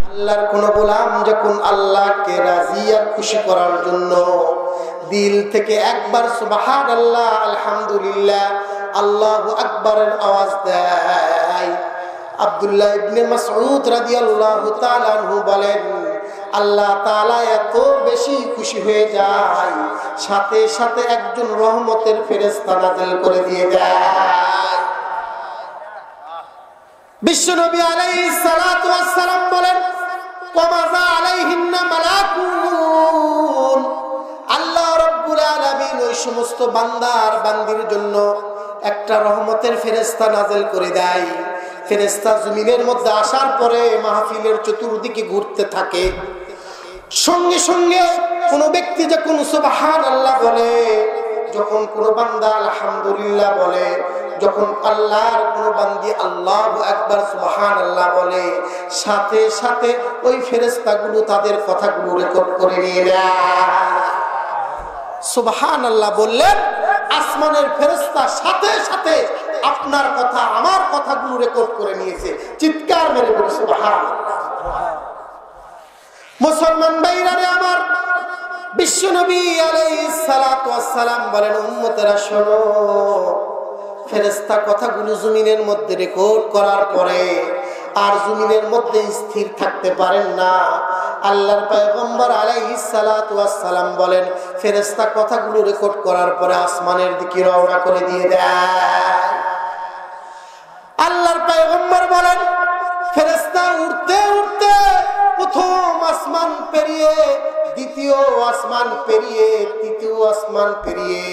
আল্লাহর কোন গোলাম যখন আল্লাহকে রাজি আর খুশি করার জন্য দিল থেকে একবার সুবহানাল্লাহ আলহামদুলিল্লাহ আল্লাহু আকবারের আওয়াজ দেয়, আব্দুল্লাহ ইবনে মাসউদ রাদিয়াল্লাহু তাআলা আনহু বলেন, আল্লাহ তাআলা এত বেশি খুশি হয়ে যায়, সাথে সাথে একজন রহমতের ফেরেশতা নাযিল করে দিয়ে দেয়। বিশ্বনবী আলাইহিস সালাতু ওয়াস সালাম বলেন, ওয়ামাযা আলাইহিন্না মালাকুন, আল্লাহ রাব্বুল আলামিন ওই সমস্ত বান্দার বান্দির জন্য একটা রহমতের ফেরেশতা নাযিল করে দেয়। ফেরেশতা জমিনের মধ্যে আসার পরে মাহফিলের চতুর্দিকে ঘুরতে থাকে। সঙ্গে সঙ্গে কোন ব্যক্তি যখন সুবহানাল্লাহ বলে, যখন কোন বান্দা আলহামদুলিল্লাহ বলে, যখন আল্লাহর কোন বান্দি আল্লাহু আকবার সুবহানাল্লাহ বলে, সাথে সাথে ওই ফেরেশতাগুলো তাদের কথাগুলো রেকর্ড করে নিয়ে নেয়। সুবহানাল্লাহ বললেন, আসমানের ফেরেশতা সাথে সাথে আপনার কথা আমার কথাগুলো রেকর্ড করে নিয়েছে। চিৎকার মেরে বলে সুবহানাল্লাহ। মুসলমান ভাইরা আমার, বিশ্বনবী আলাইহিস সালাতু ওয়াস সালাম বলেন, উম্মতেরা শোনো, ফেরেশতা কথাগুলো জমিনের মধ্যে রেকর্ড করার পরে আর জমিনের মধ্যে স্থির থাকতে পারেন না। আল্লাহর পয়গম্বর আলাইহিস সালাতু ওয়াস সালাম বলেন, ফেরেশতা কথাগুলো রেকর্ড করার পরে আসমানের দিকে রওনা করে দিয়ে দেয়। আল্লাহর পয়গম্বর বলেন, ফেরেশতা উড়তে উড়তে প্রথম আসমান পেরিয়ে, দ্বিতীয় আসমান পেরিয়ে, তৃতীয় আসমান পেরিয়ে,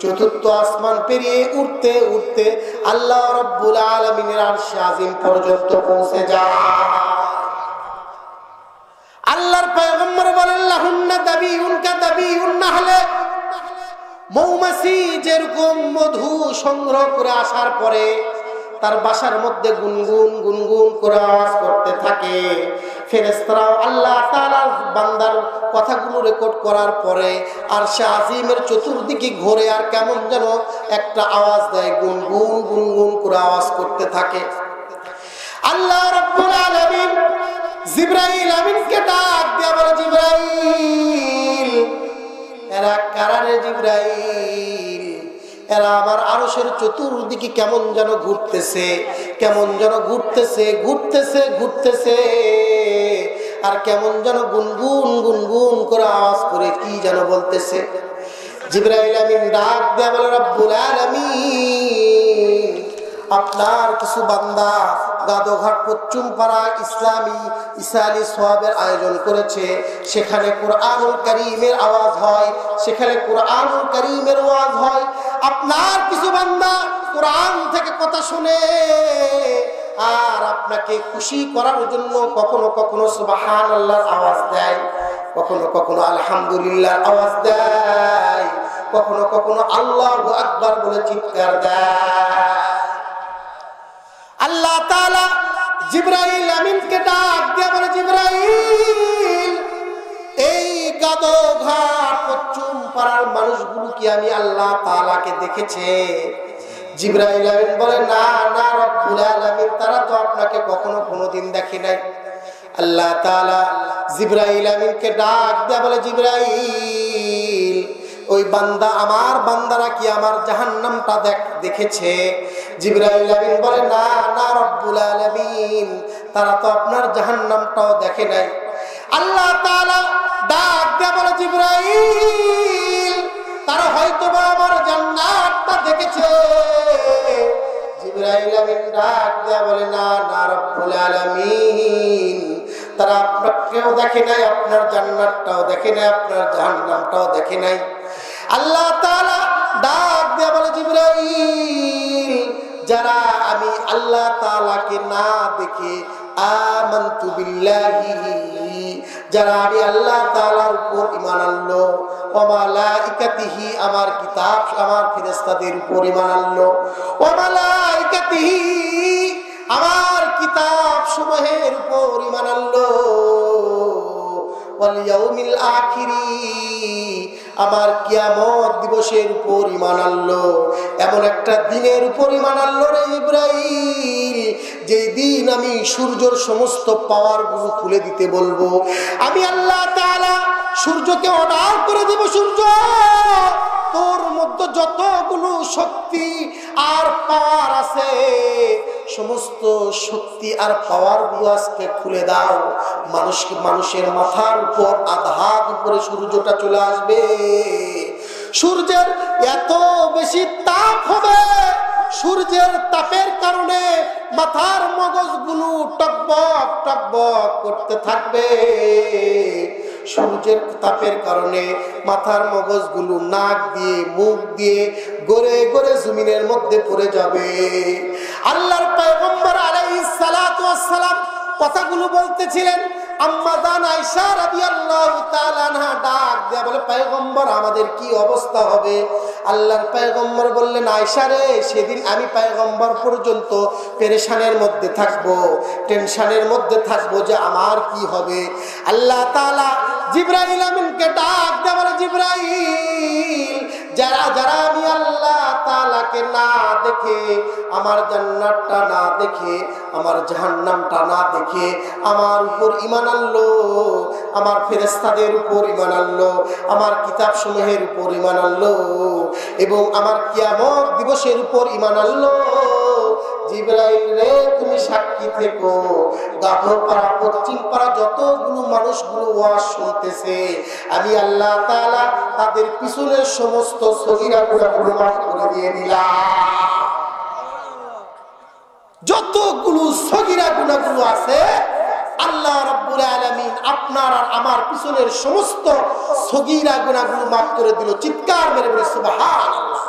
চতুর্থ আসমান পেরিয়ে উঠতে উঠতে আল্লাহ রাব্বুল আলামিনের আরশে আজিম পর্যন্ত পৌঁছে যায়। আল্লাহর পয়গম্বর বলেন, লাহুন্না দাবিউন কাদাবিউন নাহলে, মৌমাছি যেরকম মধু সংগ্রহ করে আসার পরে তার বাসার মধ্যে গুনগুন গুনগুন করে আওয়াজ করতে থাকে, ফেরেশতারাও আল্লাহ তাআলার বান্দার কথাগুলো রেকর্ড করার পরে আরশে আজিমের চতুর্দিকে ঘোরে আর কেমন যেন একটা আওয়াজ দেয়, গুনগুন গুনগুন করে আওয়াজ করতে থাকে। আল্লাহ রাব্বুল আলামিন জিবরাইল আমিনকে ডাক দিয়ে বলে, জিবরাইল, এরা কারা রে জিবরাইল? এরা আমার আরশের চতুর্দিকে কেমন যেন ঘুরতেছে, কেমন যেন ঘুরতেছে ঘুরতেছে ঘুরতেছে, আর কেমন যেন গুনগুন গুনগুন করে আওয়াজ করে কি যেন বলতেছে। জিবরাইল আমিন ডাক দেয়া বলে, রব্বুল আলামিন, আপনার কিছু বান্দা গাদোঘাট পশ্চিম পাড়া ইসলামী ইসালি সোয়াবের আয়োজন করেছে, সেখানে কুরআনুল কারীমের আওয়াজ হয়, সেখানে কুরআনুল কারীমের ওয়াজ হয়। আপনার কিছু বান্দা কোরআন থেকে কথা শুনে আর আপনাকে খুশি করার জন্য কখনো কখনো সুবহানাল্লাহর আওয়াজ দেয়, কখনো কখনো আলহামদুলিল্লাহর আওয়াজ দেয়, কখনো কখনো আল্লাহু আকবার বলে চিৎকার দেয়। আল্লাহ তাআলা জিবরাইল আমিনকে ডাক দিয়ে বলে, জিবরাইল, এই গাদোঘাট পশ্চিম পাড়ার মানুষগুলো কি আমি আল্লাহ তাআলাকে দেখেছে? জিবরাইল আমিন বলে, না না রব্বুল আলামিন, তারা তো আপনাকে কখনো কোনোদিন দেখে নাই। আল্লাহ তাআলা জিবরাইল আমিনকে ডাক দিয়ে বলে, জিবরাইল, ওই বান্দা আমার বান্দারা কি আমার জাহান্নামটা দেখেছে? জিবরাইল আমিন বলে, না না রব্বুল আলামিন, তারা তো আপনার জাহান্নামটাও দেখে নাই। আল্লাহ তাআলা ডাক দিয়ে বলে, জিবরাইল, তারা হয়তোবা আমার জান্নাতটা দেখেছে। জিবরাইল আমিন ডাক দিয়ে বলে, না না রব্বুল আলামিন, তারা আপনাকেও দেখে নাই, আপনার জান্নাতটাও দেখে নাই, আপনার জাহান্নামটাও দেখে নাই। আল্লাহ তাআলা ডাক দিয়ে বলে, জিবরাইল, যারা আমি আল্লাহ তাআলাকে না দেখে আমানতু বিল্লাহি, যারা আমি আল্লাহ তাআলার উপর ঈমান আনলো, ওয়া মালাইকাতিহি, আমার কিতাব আমার ফেরেশতাদের উপর ঈমান আনলো, ওয়া মালাইকাতিহি, আমার কিতাব সমূহের উপর ঈমান আনলো, ওয়াল ইয়াউমিল আখিরি, আমার কিয়ামত দিবসের উপর ঈমান আনলো, এমন একটা দিনের উপর ঈমান আনলো রে জিবরাইল, যেই দিন আমি সূর্যের সমস্ত পাওয়ারগুলো খুলে দিতে বলবো। আমি আল্লাহ তাআলা সূর্যকে অর্ডার করে দেব, সূর্য তোর মধ্যে যতগুলো শক্তি আর পাওয়ার আছে সমস্ত শক্তি আর পাওয়ার গুলো আজকে খুলে দাও। মানুষের মাথার উপর আঘাত উপরে সূর্যটা চলে আসবে, সূর্যের এত বেশি তাপ হবে, সূর্যের তাপের কারণে মাথার মগজগুলো টকবক টকবক করতে থাকবে, সূর্যের তাপের কারণে মাথার মগজগুলো নাক দিয়ে মুখ দিয়ে গড়ে গড়ে জমিনের মধ্যে পড়ে যাবে। আল্লাহর পয়গম্বর আলাইহিস সালাতু ওয়াস সালাম কথাগুলো বলতেছিলেন, আম্মা জান আয়েশা রাদিয়াল্লাহু তাআলা আনহা ডাক দিয়ে বলে, পয়গম্বর আমাদের কি অবস্থা হবে? আল্লাহর পয়গম্বর বললেন, আয়েশা রে, সেদিন আমি পয়গম্বর পর্যন্ত পেরেশানের মধ্যে থাকবো, টেনশনের মধ্যে থাকবো যে আমার কি হবে। আল্লাহ তাআলা জিবরাইল আমিনকে ডাক দিয়ে বলে, জিবরাইল, যারা যারা আমি আল্লাহ তাআলাকে না দেখে, আমার জান্নাতটা না দেখে, আমার জাহান্নামটা না দেখে আমার উপর ঈমান আনলো, আমার ফেরেশতাদের উপর ঈমান আনলো, আমার কিতাব সমূহের উপর ঈমান আনলো এবং আমার কিয়ামত দিবসের উপর ঈমান আনলো, জিবরাইল রে তুমি সাক্ষী থেকো, গাভোপাড়া পশ্চিম পাড়া যতগুলো মানুষগুলো ওয়াজ শুনতেছে, আমি আল্লাহ তাআলা তাদের পিছনের সমস্ত সগীরা গুনাহগুলো মাফ করে দিয়ে দিলাম। যতগুলো সগীরা গুনাহগুলো আছে আল্লাহ রাব্বুল আলামিন আপনার আর আমার পিছনের সমস্ত সগীরা গুনাহগুলো মাফ করে দিল। চিৎকার মেরে বলে সুবহানাল্লাহ।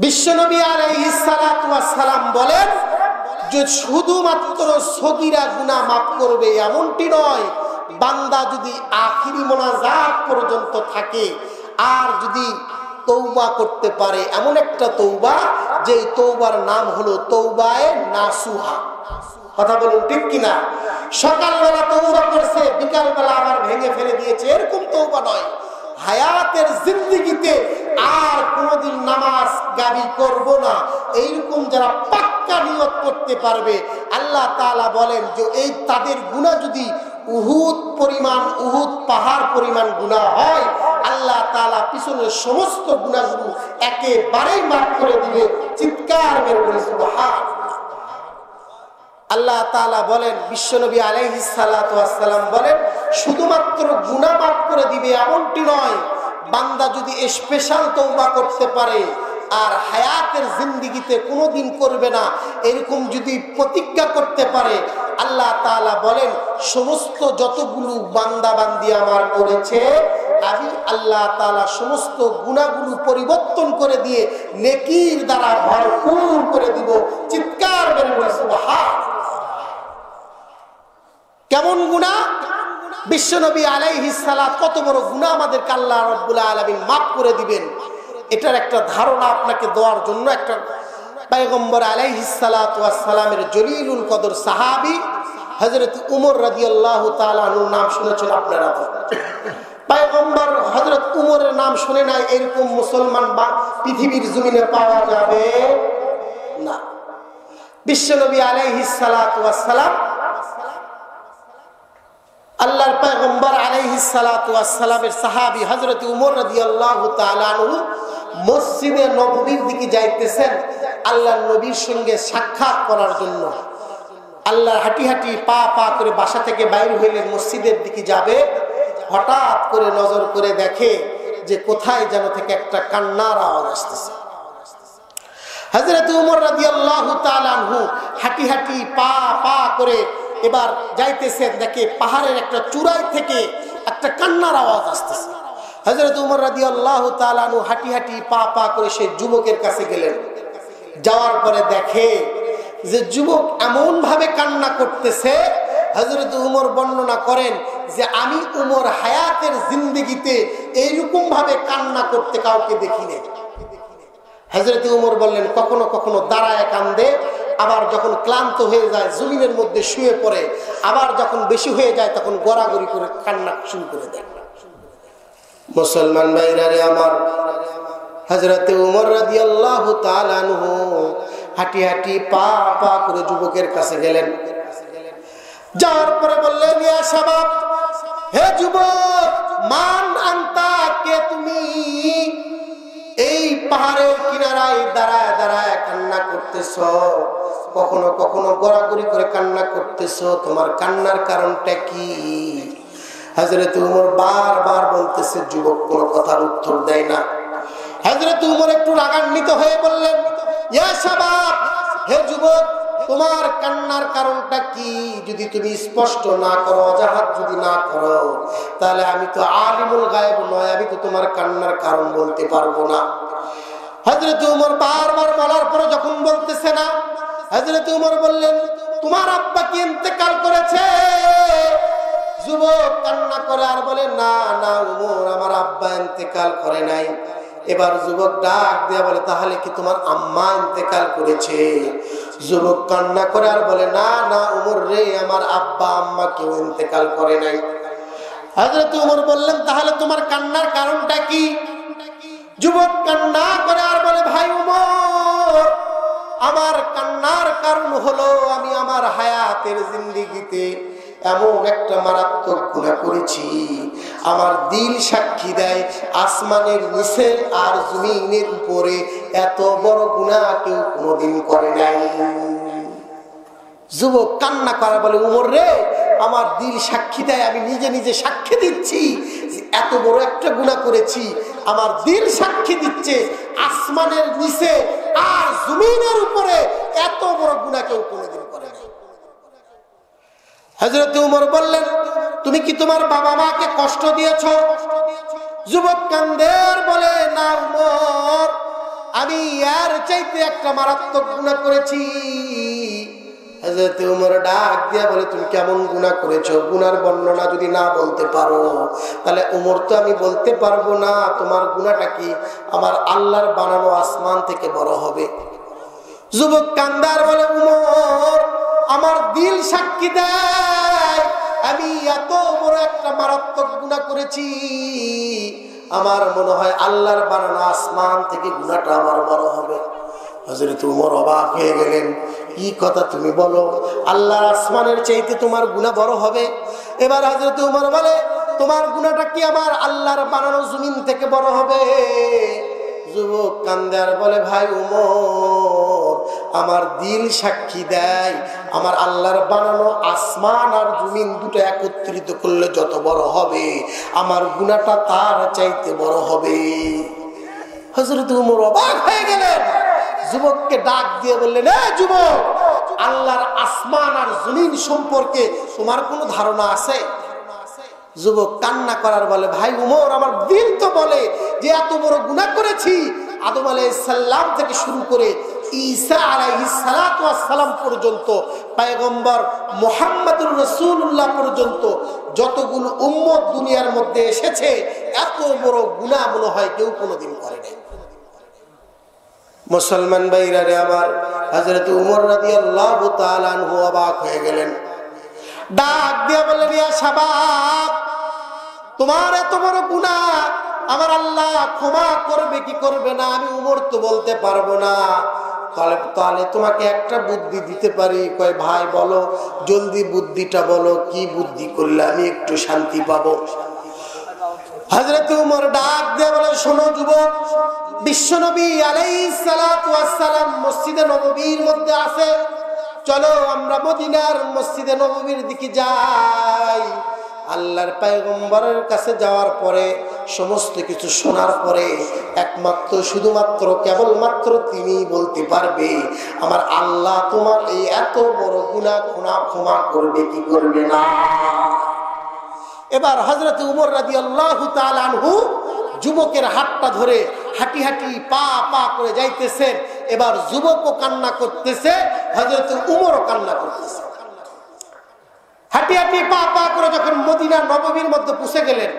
বিশ্বনবী আলাইহিস সালাতু ওয়াস সালাম বলেন যে শুধুমাত্র সগীরা গুনাহ মাফ করবে এমনটি নয়, বান্দা যদি আখিরি মোনাজাত পর্যন্ত থাকে আর যদি তওবা করতে পারে, এমন একটা তওবা যে তওবার নাম হলো তওবায়ে নাসুহা। কথা বলুন ঠিক কিনা? সকালবেলা তওবা করছে, বিকালবেলা আবার ভেঙে ফেলে দিয়েছে, এরকম তওবা নয়। হায়াতের জিন্দেগিতে আর কোনোদিন নামাজ গাবি করব না, এইরকম যারা পাক্কা নিয়ত করতে পারবে, আল্লাহ তাআলা বলেন যে এই তাদের গুনাহ যদি উহুদ পরিমাণ, উহুদ পাহাড় পরিমাণ গুনাহ হয়, আল্লাহ তাআলা পিছনের সমস্ত গুনাহগুলো একেবারেই মাফ করে দিবে। চিৎকার মেরে বলে সুবহানাল্লাহ। আল্লাহ তাআলা বলেন, বিশ্বনবী আলাইহিস সালাতু ওয়াস সালাম বলেন, শুধুমাত্র গুনাহ মাফ করে দিবে এমনটি নয়, বান্দা যদি স্পেশাল তওবা করতে পারে আর হায়াতের জিন্দেগিতে কোনোদিন করবে না এরকম যদি প্রতিজ্ঞা করতে পারে, আল্লাহ তাআলা বলেন সমস্ত যতগুলো বান্দা বান্দি আমার করেছে আমি আল্লাহ তাআলা সমস্ত গুনাহগুলো পরিবর্তন করে দিয়ে নেকির দ্বারা ভরপুর করে দিব। চিৎকার করে বলে সুবহানাল্লাহ। কেমন গুনাহ? বিশ্বনবী আলাইহিস সালাত কত বড় গুনাহ আমাদেরকে আল্লাহ রাব্বুল আলামিন মাফ করে দিবেন, এটার একটা ধারণা আপনাকে দেওয়ার জন্য একটা পয়গম্বর আলাইহিস সালাতু ওয়াস সালামের জলিলুল কদর সাহাবী হযরত উমর রাদিয়াল্লাহু তাআলা আনহুর নাম শুনেছেন আপনারা তো? পয়গম্বর হযরত উমরের নাম শুনে নাই এরকম মুসলমান বা পৃথিবীর জমিনে পাওয়া যাবে না। বিশ্বনবী আলাইহিস সালাতু ওয়াস সালাম, আল্লাহর পয়গম্বর আলাইহিস সালাতু ওয়াস সালামের সাহাবী হযরত উমর রাদিয়াল্লাহু তাআলা আনহু মসজিদে নববীর দিকে যাইতেছেন আল্লাহর নবীর সঙ্গে সাক্ষাৎ করার জন্য। আল্লাহর হাঁটি হাঁটি পা পা করে বাসা থেকে বাইরে হইলেন, মসজিদের দিকে যাবে, হঠাৎ করে নজর করে দেখে যে কোথায় যেন থেকে একটা কান্নার আওয়াজ আসতেছে। হযরত উমর রাদিয়াল্লাহু তাআলা আনহু হাঁটি হাঁটি পা পা করে এবার যাইতেছেন, দেখে পাহাড়ের একটা চূড়ায় থেকে একটা কান্নার আওয়াজ আসতেছে। হযরত উমর রাদিয়াল্লাহু তাআলা আনহু হাঁটি হাঁটি পা পা করে সেই যুবকের কাছে গেলেন। যাওয়ার পরে দেখে যে যুবক এমন ভাবে কান্না করতেছে, হযরত উমর বর্ণনা করেন যে আমি উমর হায়াতের জিন্দেগিতে এইরকম ভাবে কান্না করতে কাউকে দেখিনি। হযরত উমর বললেন, কখনো কখনো দাঁড়ায় কান্দে, আবার যখন ক্লান্ত হয়ে যায় জমিনের মধ্যে শুয়ে পড়ে, আবার যখন বেশি হয়ে যায় তখন গড়াগড়ি করে কান্না শুরু করে দেয়। মুসলমান ভাইরা রে আমার, হযরতে উমর রাদিয়াল্লাহু তাআলা আনহু হাঁটি হাঁটি পা পা করে যুবকের কাছে গেলেন। যাওয়ার পরে বললেন, ইয়া শাবাব, হে যুবক, মান আনতা, কে তুমি? এই পাহাড়ের কিনারায় দাঁড়ায় দাঁড়ায় কান্না করতেছ, কখনো কখনো গড়াগড়ি করে কান্না করতেছ, তোমার কান্নার কারণটা কি? হযরত উমর বারবার বলতেছে, যুবক কোনো কথার উত্তর দেয় না। হযরত উমর একটু রাগান্বিত হয়ে বললেন, ইয়া শাবাব, হে যুবক, তোমার কান্নার কারণটা কি? যদি তুমি স্পষ্ট না করো, অজাহাত যদি না করো, তাহলে আমি তো আলিমুল গায়েব নয়, আমি তো তোমার কান্নার কারণ বলতে পারবো না। হযরত উমর বারবার বলার পরে যখন বলতেছে না, হযরত উমর বললেন, তোমার আব্বা কি ইন্তেকাল করেছে? যুবক কান্না করে আর বলে, না না উমর, আমার আব্বা ইন্তেকাল করে নাই। এবার যুবক ডাক দিয়ে বলে, তাহলে কি তোমার আম্মা ইন্তেকাল করেছে? যুবক কান্না করে আর বলে, না না উমর রে, আমার আব্বা আম্মা কেউ ইন্তেকাল করে নাই। হযরত উমর বললেন, তাহলে তোমার কান্নার কারণটা কি? যুবক কান্না করে আর বলে, ভাই উমর, আমার কান্নার কারণ হলো আমি আমার হায়াতের জিন্দেগিতে এমন একটা মারাত্মক গুনাহ করেছি, আমার দিল সাক্ষী দেয় আসমানের নিচে আর জমিনের উপরে এত বড় গুনাহ কেউ কোনোদিন করে নাই। যুবক কান্না করে বলে, উমর রে, আমার দিল সাক্ষী দেয়, আমি নিজে নিজে সাক্ষী দিচ্ছি এত বড় একটা গুনাহ করেছি, আমার দিল সাক্ষী দিচ্ছে আসমানের নিচে আর জমিনের উপরে এত বড় গুনাহ কেউ কোনোদিন করে নাই। হযরত উমর বললেন, তুমি কি তোমার বাবা মাকে কষ্ট দিয়েছ? যুবক কান্দের বলে, না উমর, আমি এর চাইতে একটা মারাত্মক গুনাহ করেছি। হযরত উমর ডাক দিয়া বলে, তুমি কেমন গুনাহ করেছো? গুনার বর্ণনা যদি না বলতে পারো, তাহলে উমর তো আমি বলতে পারবো না তোমার গুনাহটা কি। আমার আল্লাহর বানানো আসমান থেকে বড় হবে। যুবক কান্দার বলে, উমর, আমার দিল সাক্ষী দেয় আমি এত বড় একটা মারাত্মক গুনাহ করেছি, আমার মনে হয় আল্লাহর বানানো আসমান থেকে গুনাহটা আমার বড় হবে। হযরত উমর অবাক হয়ে গেলেন, কি কথা তুমি বলো, আল্লাহর আসমানের চাইতে তোমার গুনাহ বড় হবে? এবার হযরত উমর বলে, তোমার গুনাহটা কি আমার আল্লাহর বানানো জমিন থেকে বড় হবে? যুবক কান্দে আর বলে, ভাই উমর, আমার দিল সাক্ষী দেয় আমার আল্লাহর বানানো আসমান আর জমিন দুটো একত্রিত করলে যত বড় হবে, আমার গুনাহটা তার চাইতে বড় হবে। হযরত উমর অবাক হয়ে গেলেন। যুবককে ডাক দিয়ে বললেন, এ যুবক, আল্লাহর আসমান আর জমিন সম্পর্কে তোমার কোনো ধারণা আছে? যুবক কান্না করার বলে, ভাই উমর, আমার দিল তো বলে যে এত বড় গুনাহ করেছি, আদম আলাইহিস সালাম থেকে শুরু করে ঈসা আলাইহিস সালাতু ওয়াস সালাম পর্যন্ত, পয়গম্বর মুহাম্মদুর রাসূলুল্লাহ পর্যন্ত যতগুলো উম্মত দুনিয়ার মধ্যে এসেছে, এত বড় গুনাহ মনে হয় কেউ কোনোদিন করে নাই। মুসলমান ভাইরা রে আমার, হযরত উমর রাদিয়াল্লাহু তাআলা আনহু অবাক হয়ে গেলেন। ডাক দিয়ে বললেন, ইয়া শাবাব, তোমার এত বড় গুনাহ আমার আল্লাহ ক্ষমা করবে কি করবে না আমি উমর তো বলতে পারবো না, তাহলে তোমাকে একটা বুদ্ধি দিতে পারি। কয়, ভাই বলো, জলদি বুদ্ধিটা বলো, কি বুদ্ধি করলে আমি একটু শান্তি পাবো? হযরত উমর ডাক দিয়ে বলে, শোনো যুবক, বিশ্বনবী আলাইহিস সালাতু ওয়াস সালাম মসজিদে নববীর মধ্যে আছে, চলো আমরা মদিনার মসজিদে নববীর দিকে যাই। আল্লাহর পয়গম্বরের কাছে যাওয়ার পরে, সমস্ত কিছু শোনার পরে, একমাত্র শুধুমাত্র কেবলমাত্র তিনি বলতে পারবে আমার আল্লাহ তোমার এই এত বড় গুনাহ ক্ষমা করবে কি করবে না। এবার হযরত উমর রাদিয়াল্লাহু তাআলা আনহু যুবকের হাতটা ধরে হাঁটি হাঁটি পা পা করে যাইতেছেন। এবার যুবকও কান্না করতেছে, হযরত উমরও কান্না করতেছে। হাঁটি হাঁটি পা পা করে যখন মদিনা নববীর মধ্যে পৌঁছে গেলেন,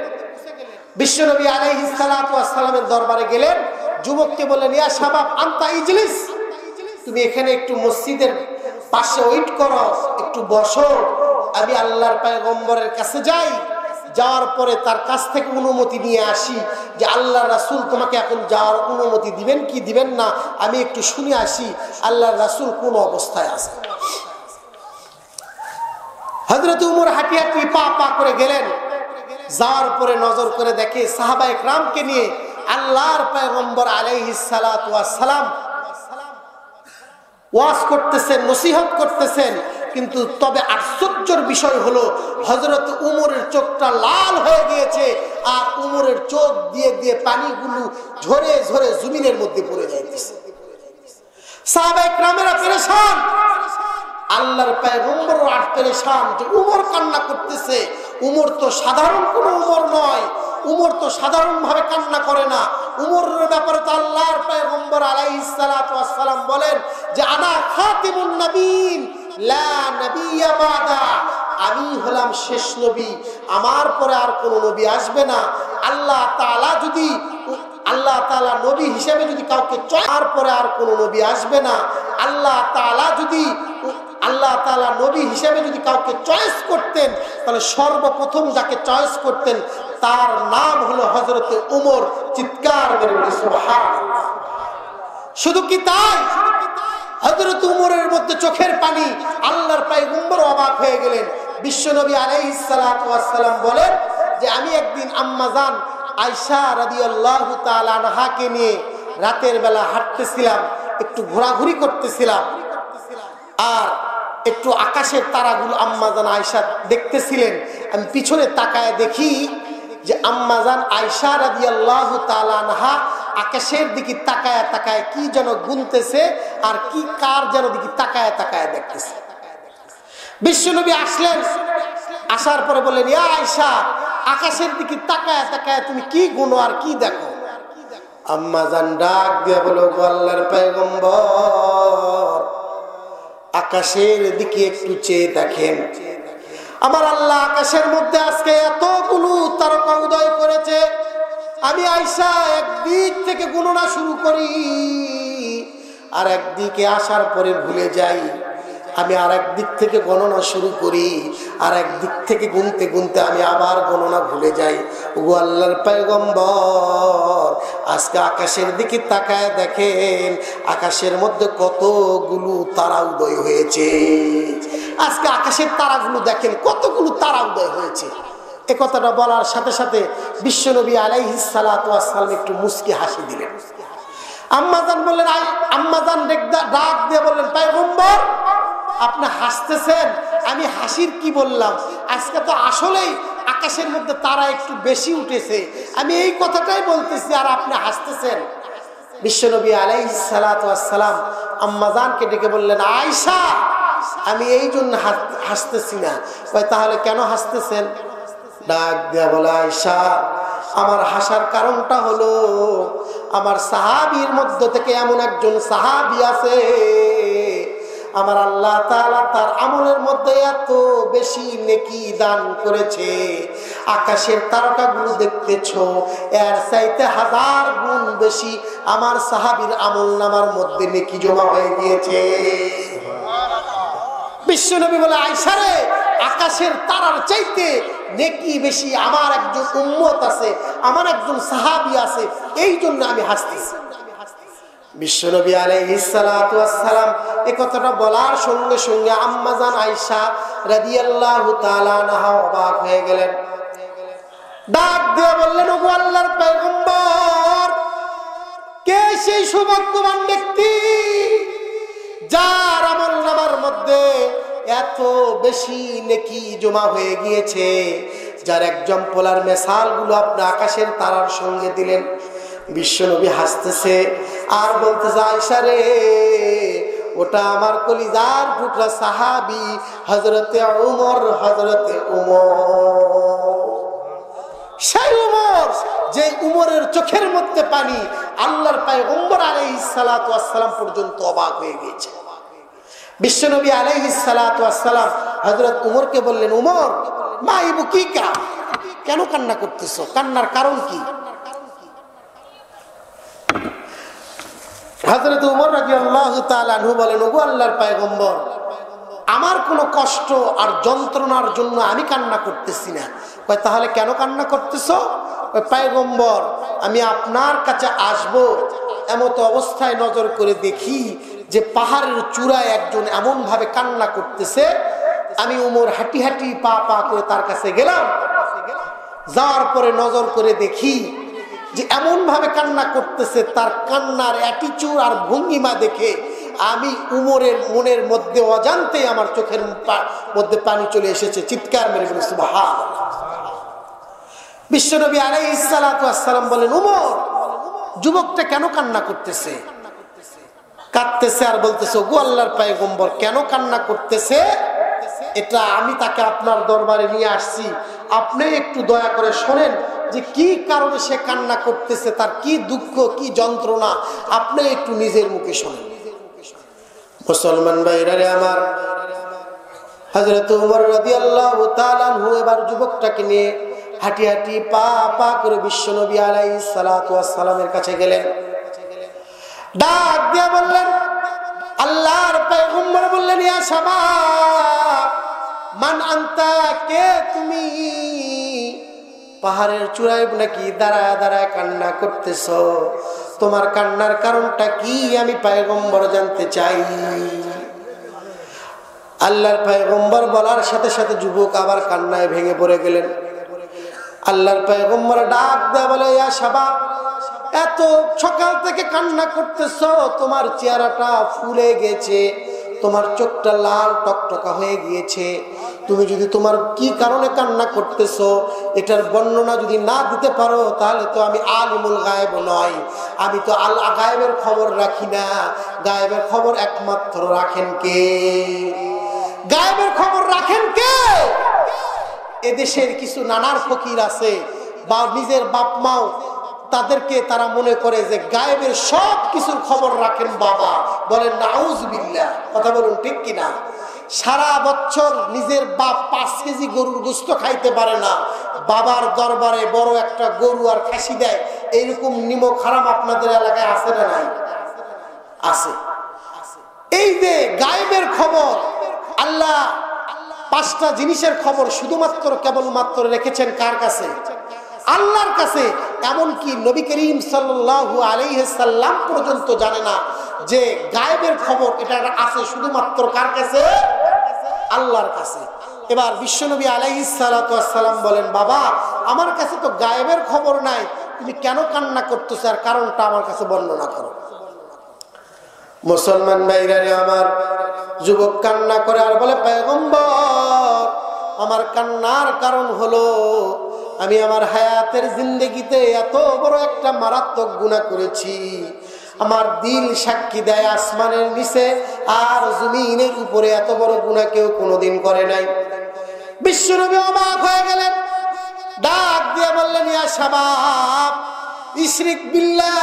বিশ্বনবী আলাইহিস সালাতু ওয়াস সালামের দরবারে গেলেন। যুবককে বললেন, ইয়া শাবাব আনতা ইজলিস, তুমি এখানে একটু মসজিদের পাশে ওয়েট করো, একটু বসো, আমি আল্লাহর পয়গম্বরের কাছে যাই, যাওয়ার পরে তার কাছ থেকে অনুমতি নিয়ে আসি যে আল্লাহ রাসূল তোমাকে এখন যাওয়ার অনুমতি দিবেন কি দিবেন না, আমি একটু শুনে আসি আল্লাহ রাসূল কোন অবস্থায় আছে। হযরত উমর হাঁটি হাঁটি পা পা করে গেলেন। যাওয়ার পরে নজর করে দেখে সাহাবায়ে কেরামকে নিয়ে আল্লাহর পয়গম্বর আলাইহিস সালাতু ওয়াস সালাম ওয়াজ করতেছেন, নসিহত করতেছেন। কিন্তু তবে আশ্চর্যের বিষয় হলো হযরত উমরের চোখটা লাল হয়ে গিয়েছে, আর উমরের চোখ দিয়ে দিয়ে পানিগুলো ঝরে ঝরে জমিনের মধ্যে পড়ে যাইতেছে। সাহাবায়ে কেরামেরা পেরেশান, আল্লাহর পয়গম্বর আর পেরেশান যে উমর কান্না করতেছে। উমর তো সাধারণ কোনো উমর নয়, উমর তো সাধারণ ভাবে কান্না করে না। উমরের ব্যাপারে তো আল্লাহর পয়গম্বর আলাইহিস সালাতু ওয়াস সালাম বলেন যে আনা খাতিমুন নবীন লা নবিয়্যা বাদা, আমি হলাম শেষ নবী, আমার পরে আর কোনো নবী আসবে না। আল্লাহ তাআলা নবী হিসেবে যদি কাউকে চয়েস পরে আর কোনো নবী আসবে না। আল্লাহ তাআলা নবী হিসেবে যদি কাউকে চয়েস করতেন তাহলে সর্বপ্রথম যাকে চয়েস করতেন তার নাম হলো হযরতে উমর। চিৎকার করে বলি সুবহানাল্লাহ। শুধু কি তাই, হযরত উমরের মধ্যে চোখের পানি, আল্লাহর পয়গম্বর অবাক হয়ে গেলেন। বিশ্বনবী আলাইহিস সালাতু ওয়াস সালাম বলেন যে আমি একদিন আম্মাজান আয়েশা রাদিয়াল্লাহু তাআলা আনহাকে নিয়ে রাতের বেলা হাঁটতেছিলাম, একটু ঘোরাঘুরি করতেছিলাম, আর একটু আকাশের তারাগুলো আম্মাজান আয়েশা দেখতেছিলেন। আমি পিছনে তাকায় দেখি যে আম্মাজান আয়েশা রাদিয়াল্লাহু তাআলা আনহা আকাশের দিকে তাকায় তাকায় কি যেন গুনতেছে, আর কি কার যেন দিকে তাকায় তাকায় দেখতেছে। বিশ্বনবী আসলেন, আসার পরে বললেন ইয়া আয়েশা, আকাশের দিকে তাকায় তাকায় তুমি কি গুনো আর কি দেখো? আম্মাজান ডাক দিয়ে বলো, আল্লাহর পয়গম্বর আকাশের দিকে একটু চেয়ে দেখেন, আমার আল্লাহ আকাশের মধ্যে আজকে এতগুলো তারকা উদয় করেছে। আমি আয়েশা একদিক থেকে গণনা শুরু করি, আর একদিকে আসার পরে ভুলে যাই। আমি আর একদিক থেকে গণনা শুরু করি, আর একদিক থেকে গুনতে গুনতে আমি আবার গণনা ভুলে যাই। ওগো আল্লাহর পয়গম্বর, আজকে আকাশের দিকে তাকায় দেখেন আকাশের মধ্যে কতগুলো তারা উদয় হয়েছে। আজকে আকাশের তারাগুলো দেখেন কতগুলো তারা উদয় হয়েছে। এ কথাটা বলার সাথে সাথে বিশ্বনবী আলাইহিস সালাতু ওয়াস সালাম একটু মুস্কি হাসি দিলেন। আম্মাজান বললেন, আম্মাজান ডাক দিয়ে বললেন, পয়গম্বর আপনি হাসতেছেন, আমি হাসির কি বললাম? আজকে তো আসলেই আকাশের মধ্যে তারা একটু বেশি উঠেছে, আমি এই কথাটাই বলতেছি আর আপনি হাসতেছেন। বিশ্বনবী আলাইহিস সালাতু ওয়াস সালাম আম্মাজানকে ডেকে বললেন, আয়েশা আমি এই জন্য হাসতেছি না। তাহলে কেন হাসতেছেন? ডাক দিয়া বলে, আয়েশা আমার হাসার কারণটা হলো আমার সাহাবীর মধ্য থেকে এমন একজন সাহাবী আছে, আমার আল্লাহ তাআলা তার আমলের মধ্যে এত বেশি নেকি দান করেছে, আকাশের তারকাগুলো দেখতেছো এর চাইতে 1000 গুণ বেশি আমার সাহাবীর আমলনামার মধ্যে নেকি জমা হয়ে গিয়েছে। বিশ্বনবী বলে, আয়েশা রে আকাশের তারার চাইতে নেকি বেশি আমার একজন উম্মত আছে, আমার একজন সাহাবী আছে, এই জন্য আমি হাসতেছি। বিশ্বনবী আলাইহিস সালাতু ওয়াস সালাম এই কথাটা বলার সঙ্গে সঙ্গে আম্মাজান আয়েশা রাদিয়াল্লাহু তাআলা আনহা অবাক হয়ে গেলেন। ডাক দিয়ে বললেন, ওগো আল্লাহর পয়গম্বর, কে সেই সৌভাগ্যবান ব্যক্তি যার আমলনামার মধ্যে এত বেশি নেকি জমা হয়ে গিয়েছে, যার এক্সাম্পলার মিসালগুলো আপনি আকাশের তারার সঙ্গে দিলেন? বিশ্বনবী হাসতেছে আর বলতেছে, আয়েশা রে ওটা আমার কলিজার টুকরা সাহাবী হযরতে উমর। হযরতে উমর, সেই উমর যে উমরের চোখের মধ্যে পানি আল্লাহর পয়গম্বর আলাইহিস সালাতু ওয়াস সালাম পর্যন্ত অবাক হয়ে গিয়েছে। বিশ্বনবী আলাইহিস সালাতু ওয়াস সালাম হযরত উমরকে বললেন, উমর মা ইবুকিকা, কেন কান্না করতেছো? কান্নার কারণ কি? হযরত উমর রাদিয়াল্লাহু তাআলা আনহু বলেন, ওগো আল্লাহর পয়গম্বর, আমার কোনো কষ্ট আর যন্ত্রণার জন্য আমি কান্না করতেছি না। কয় তাহলে কেন কান্না করতেছো? পয়গম্বর, আমি আপনার কাছে আসব, এমত অবস্থায় নজর করে দেখি যে পাহাড়ের চূড়ায় একজন এমন ভাবে কান্না করতেছে। আমি উমর হাঁটি হাঁটি পা পা করে তার কাছে গেলাম। যাওয়ার পরে নজর করে দেখি যে এমন ভাবে কান্না করতেছে, তার কান্নার অ্যাটিচিউড আর ভঙ্গিমা দেখে আমি উমরের মনের মধ্যে অজান্তে আমার চোখের মধ্যে পানি চলে এসেছে। চিৎকার মেরে বলে সুবহানাল্লাহ। বিশ্বনবী আলাইহিস সালাতু ওয়াস সালাম বলেন, উমর, যুবকটা কেন কান্না করতেছে? কাঁদতেছে আর বলতেছে, ওগো আল্লাহর পয়গম্বর, কেন কান্না করতেছে এটা আমি তাকে আপনার দরবারে নিয়ে আসছি, আপনি একটু দয়া করে শোনেন যে কি কারণে সে কান্না করতেছে, তার কি দুঃখ কি যন্ত্রণা, আপনি একটু নিজের মুখে শোনেন। মুসলমান ভাইরা রে আমার, হযরত ওমর রাদিয়াল্লাহু তাআলা আনহু এবার যুবকটাকে নিয়ে হাঁটি হাঁটি পা পা করে বিশ্বনবী আলাইহিস সালাতু ওয়াস সালামের কাছে গেলেন। ডাক দিয়ে বললেন, আল্লাহর পয়গম্বর বললেন, ইয়া শাবাব মান আনতা, কে তুমি? পাহাড়ের চূড়ায় নাকি দাঁড়ায় দাঁড়ায় কান্না করতেছ? তোমার কান্নার কারণটা কি আমি পয়গম্বর জানতে চাই। আল্লাহর পয়গম্বর বলার সাথে সাথে যুবক আবার কান্নায় ভেঙে পড়ে গেলেন। আল্লাহর পয়গম্বর ডাক দেয়া বলে, ইয়া শাবাব, এত সকাল থেকে কান্না করতেছ, তোমার চেহারাটা ফুলে গেছে, তোমার চোখটা লাল টকটকা হয়ে গিয়েছে। তুমি যদি তোমার কি কারণে কান্না করতেছো এটার বর্ণনা যদি না দিতে পারো, তাহলে তো আমি আলিমুল গায়েব নয়, আমি তো আল্লাহ গায়েবের খবর রাখি না। গায়েবের খবর একমাত্র রাখেন কে? গায়েবের খবর রাখেন কে? এদেশের কিছু নানার ফকির আছে বা নিজের বাপ মাও, তাদেরকে তারা মনে করে যে গায়েবের সব কিছুর খবর রাখেন বাবা। বলেন নাউজুবিল্লাহ, কথা বলুন ঠিক কিনা? সারা বছর নিজের বাপ 5 কেজি গরুর গোশত খাইতে পারে না, বাবার দরবারে বড় একটা গরু আর খাসি দেয়। এইরকম নিমক হারাম আপনাদের এলাকায় আছে না নাই? আছে। এই যে গায়েবের খবর, আল্লাহ 5টা জিনিসের খবর শুধুমাত্র কেবলমাত্র রেখেছেন কার কাছে? আল্লাহর কাছে। এমনকি নবী করিম সাল্লাল্লাহু আলাইহি সাল্লাম পর্যন্ত জানে না যে গায়েবের খবর এটা আছে শুধুমাত্র কার কাছে? আল্লাহর কাছে। এবার বিশ্বনবী আলাইহিস সালাতু ওয়াস সালাম বলেন, বাবা, আমার কাছে তো গায়েবের খবর নাই, তুমি কেন কান্না করতেছো আর কারণটা আমার কাছে বর্ণনা করো। মুসলমান ভাইরা আমার, যুবক কান্না করে আর বলে, পয়গম্বর, আমার কান্নার কারণ হলো আমি আমার হায়াতের জিন্দেগিতে এত বড় একটা মারাত্মক গুনাহ করেছি। আমার দিল সাক্ষী দেয় আসমানের নিচে আর জমিনের উপরে এত বড় গুনাহ কেউ কোনোদিন করে নাই। বিশ্বনবী অবাক হয়ে গেলেন, ডাক দিয়ে বললেন, ইয়া শাবাব ইশরিক বিল্লাহ,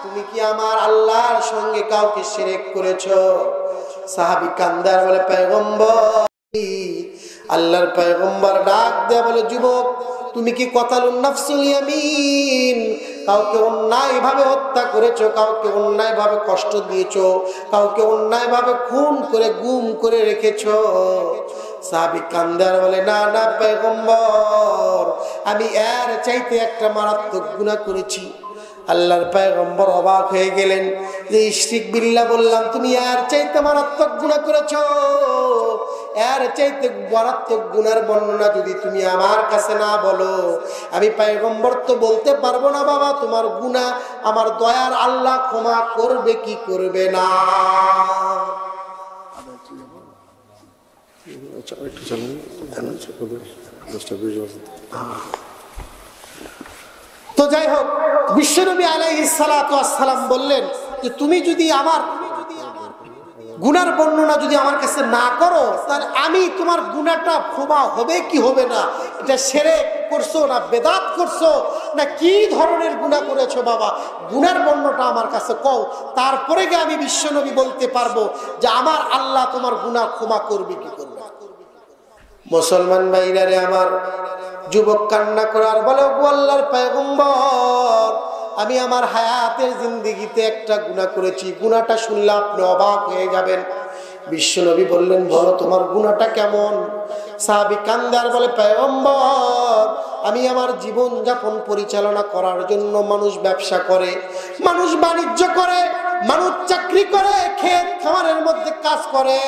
তুমি কি আমার আল্লাহর সঙ্গে কাউকে শিরক করেছো? সাহাবী কান্দার বলে, পয়গম্বর। আল্লাহর পয়গম্বর ডাক দেয়া বলে, যুবক, তুমি কি কতালুন নাফসুল ইয়ামিন, কাউকে অন্যায় ভাবে হত্যা করেছো, কাউকে অন্যায় ভাবে কষ্ট দিয়েছো, কাউকে অন্যায় ভাবে খুন করে গুম করে রেখেছো? সাহাবী কান্দার বলে, না না পয়গম্বর, আমি এর চাইতে একটা মারাত্মক গুনাহ করেছি। আল্লাহর পয়গম্বর অবাক হয়ে গেলেন যে ইশরিক বিল্লাহ বললাম, তুমি এর চাইতে মারাত্মক গুনাহ করেছো। এর চাইতে মারাত্মক গুনার বর্ণনা যদি তুমি আমার কাছে না বলো, আমি পয়গম্বর তো বলতে পারবো না বাবা তোমার গুনাহ আমার দয়ার আল্লাহ ক্ষমা করবে কি করবে না। তো যাই হোক, বিশ্বনবী আলাইহিস সালাতু ওয়াস সালাম বললেন যে তুমি যদি আমার গুনার বর্ণনা যদি আমার কাছে না করো, তাহলে আমি তোমার গুনাহটা ক্ষমা হবে কি হবে না, এটা শিরক করছো না বেদাত করছো না কি ধরনের গুনাহ করেছো বাবা, গুনার বর্ণনাটা আমার কাছে কও, তারপরে গিয়ে আমি বিশ্বনবী বলতে পারবো যে আমার আল্লাহ তোমার গুনাহ ক্ষমা করবে কি করবে। মুসলমান ভাইরা রে আমার, যুবক কান্না করার বলে, ও আল্লাহর পয়গম্বর, আমি আমার হায়াতের জিন্দেগিতে একটা গুনাহ করেছি, গুনাহটা শুনলে আপনি অবাক হয়ে যাবেন। বিশ্বনবী বললেন, বলো তোমার গুনাহটা কেমন? সাহাবী কান্দে আর বলে, পয়গম্বর, আমি আমার জীবন যাপন পরিচালনা করার জন্য মানুষ ব্যবসা করে, মানুষ বাণিজ্য করে, মানুষ চাকরি করে, ক্ষেত খামারের মধ্যে কাজ করে,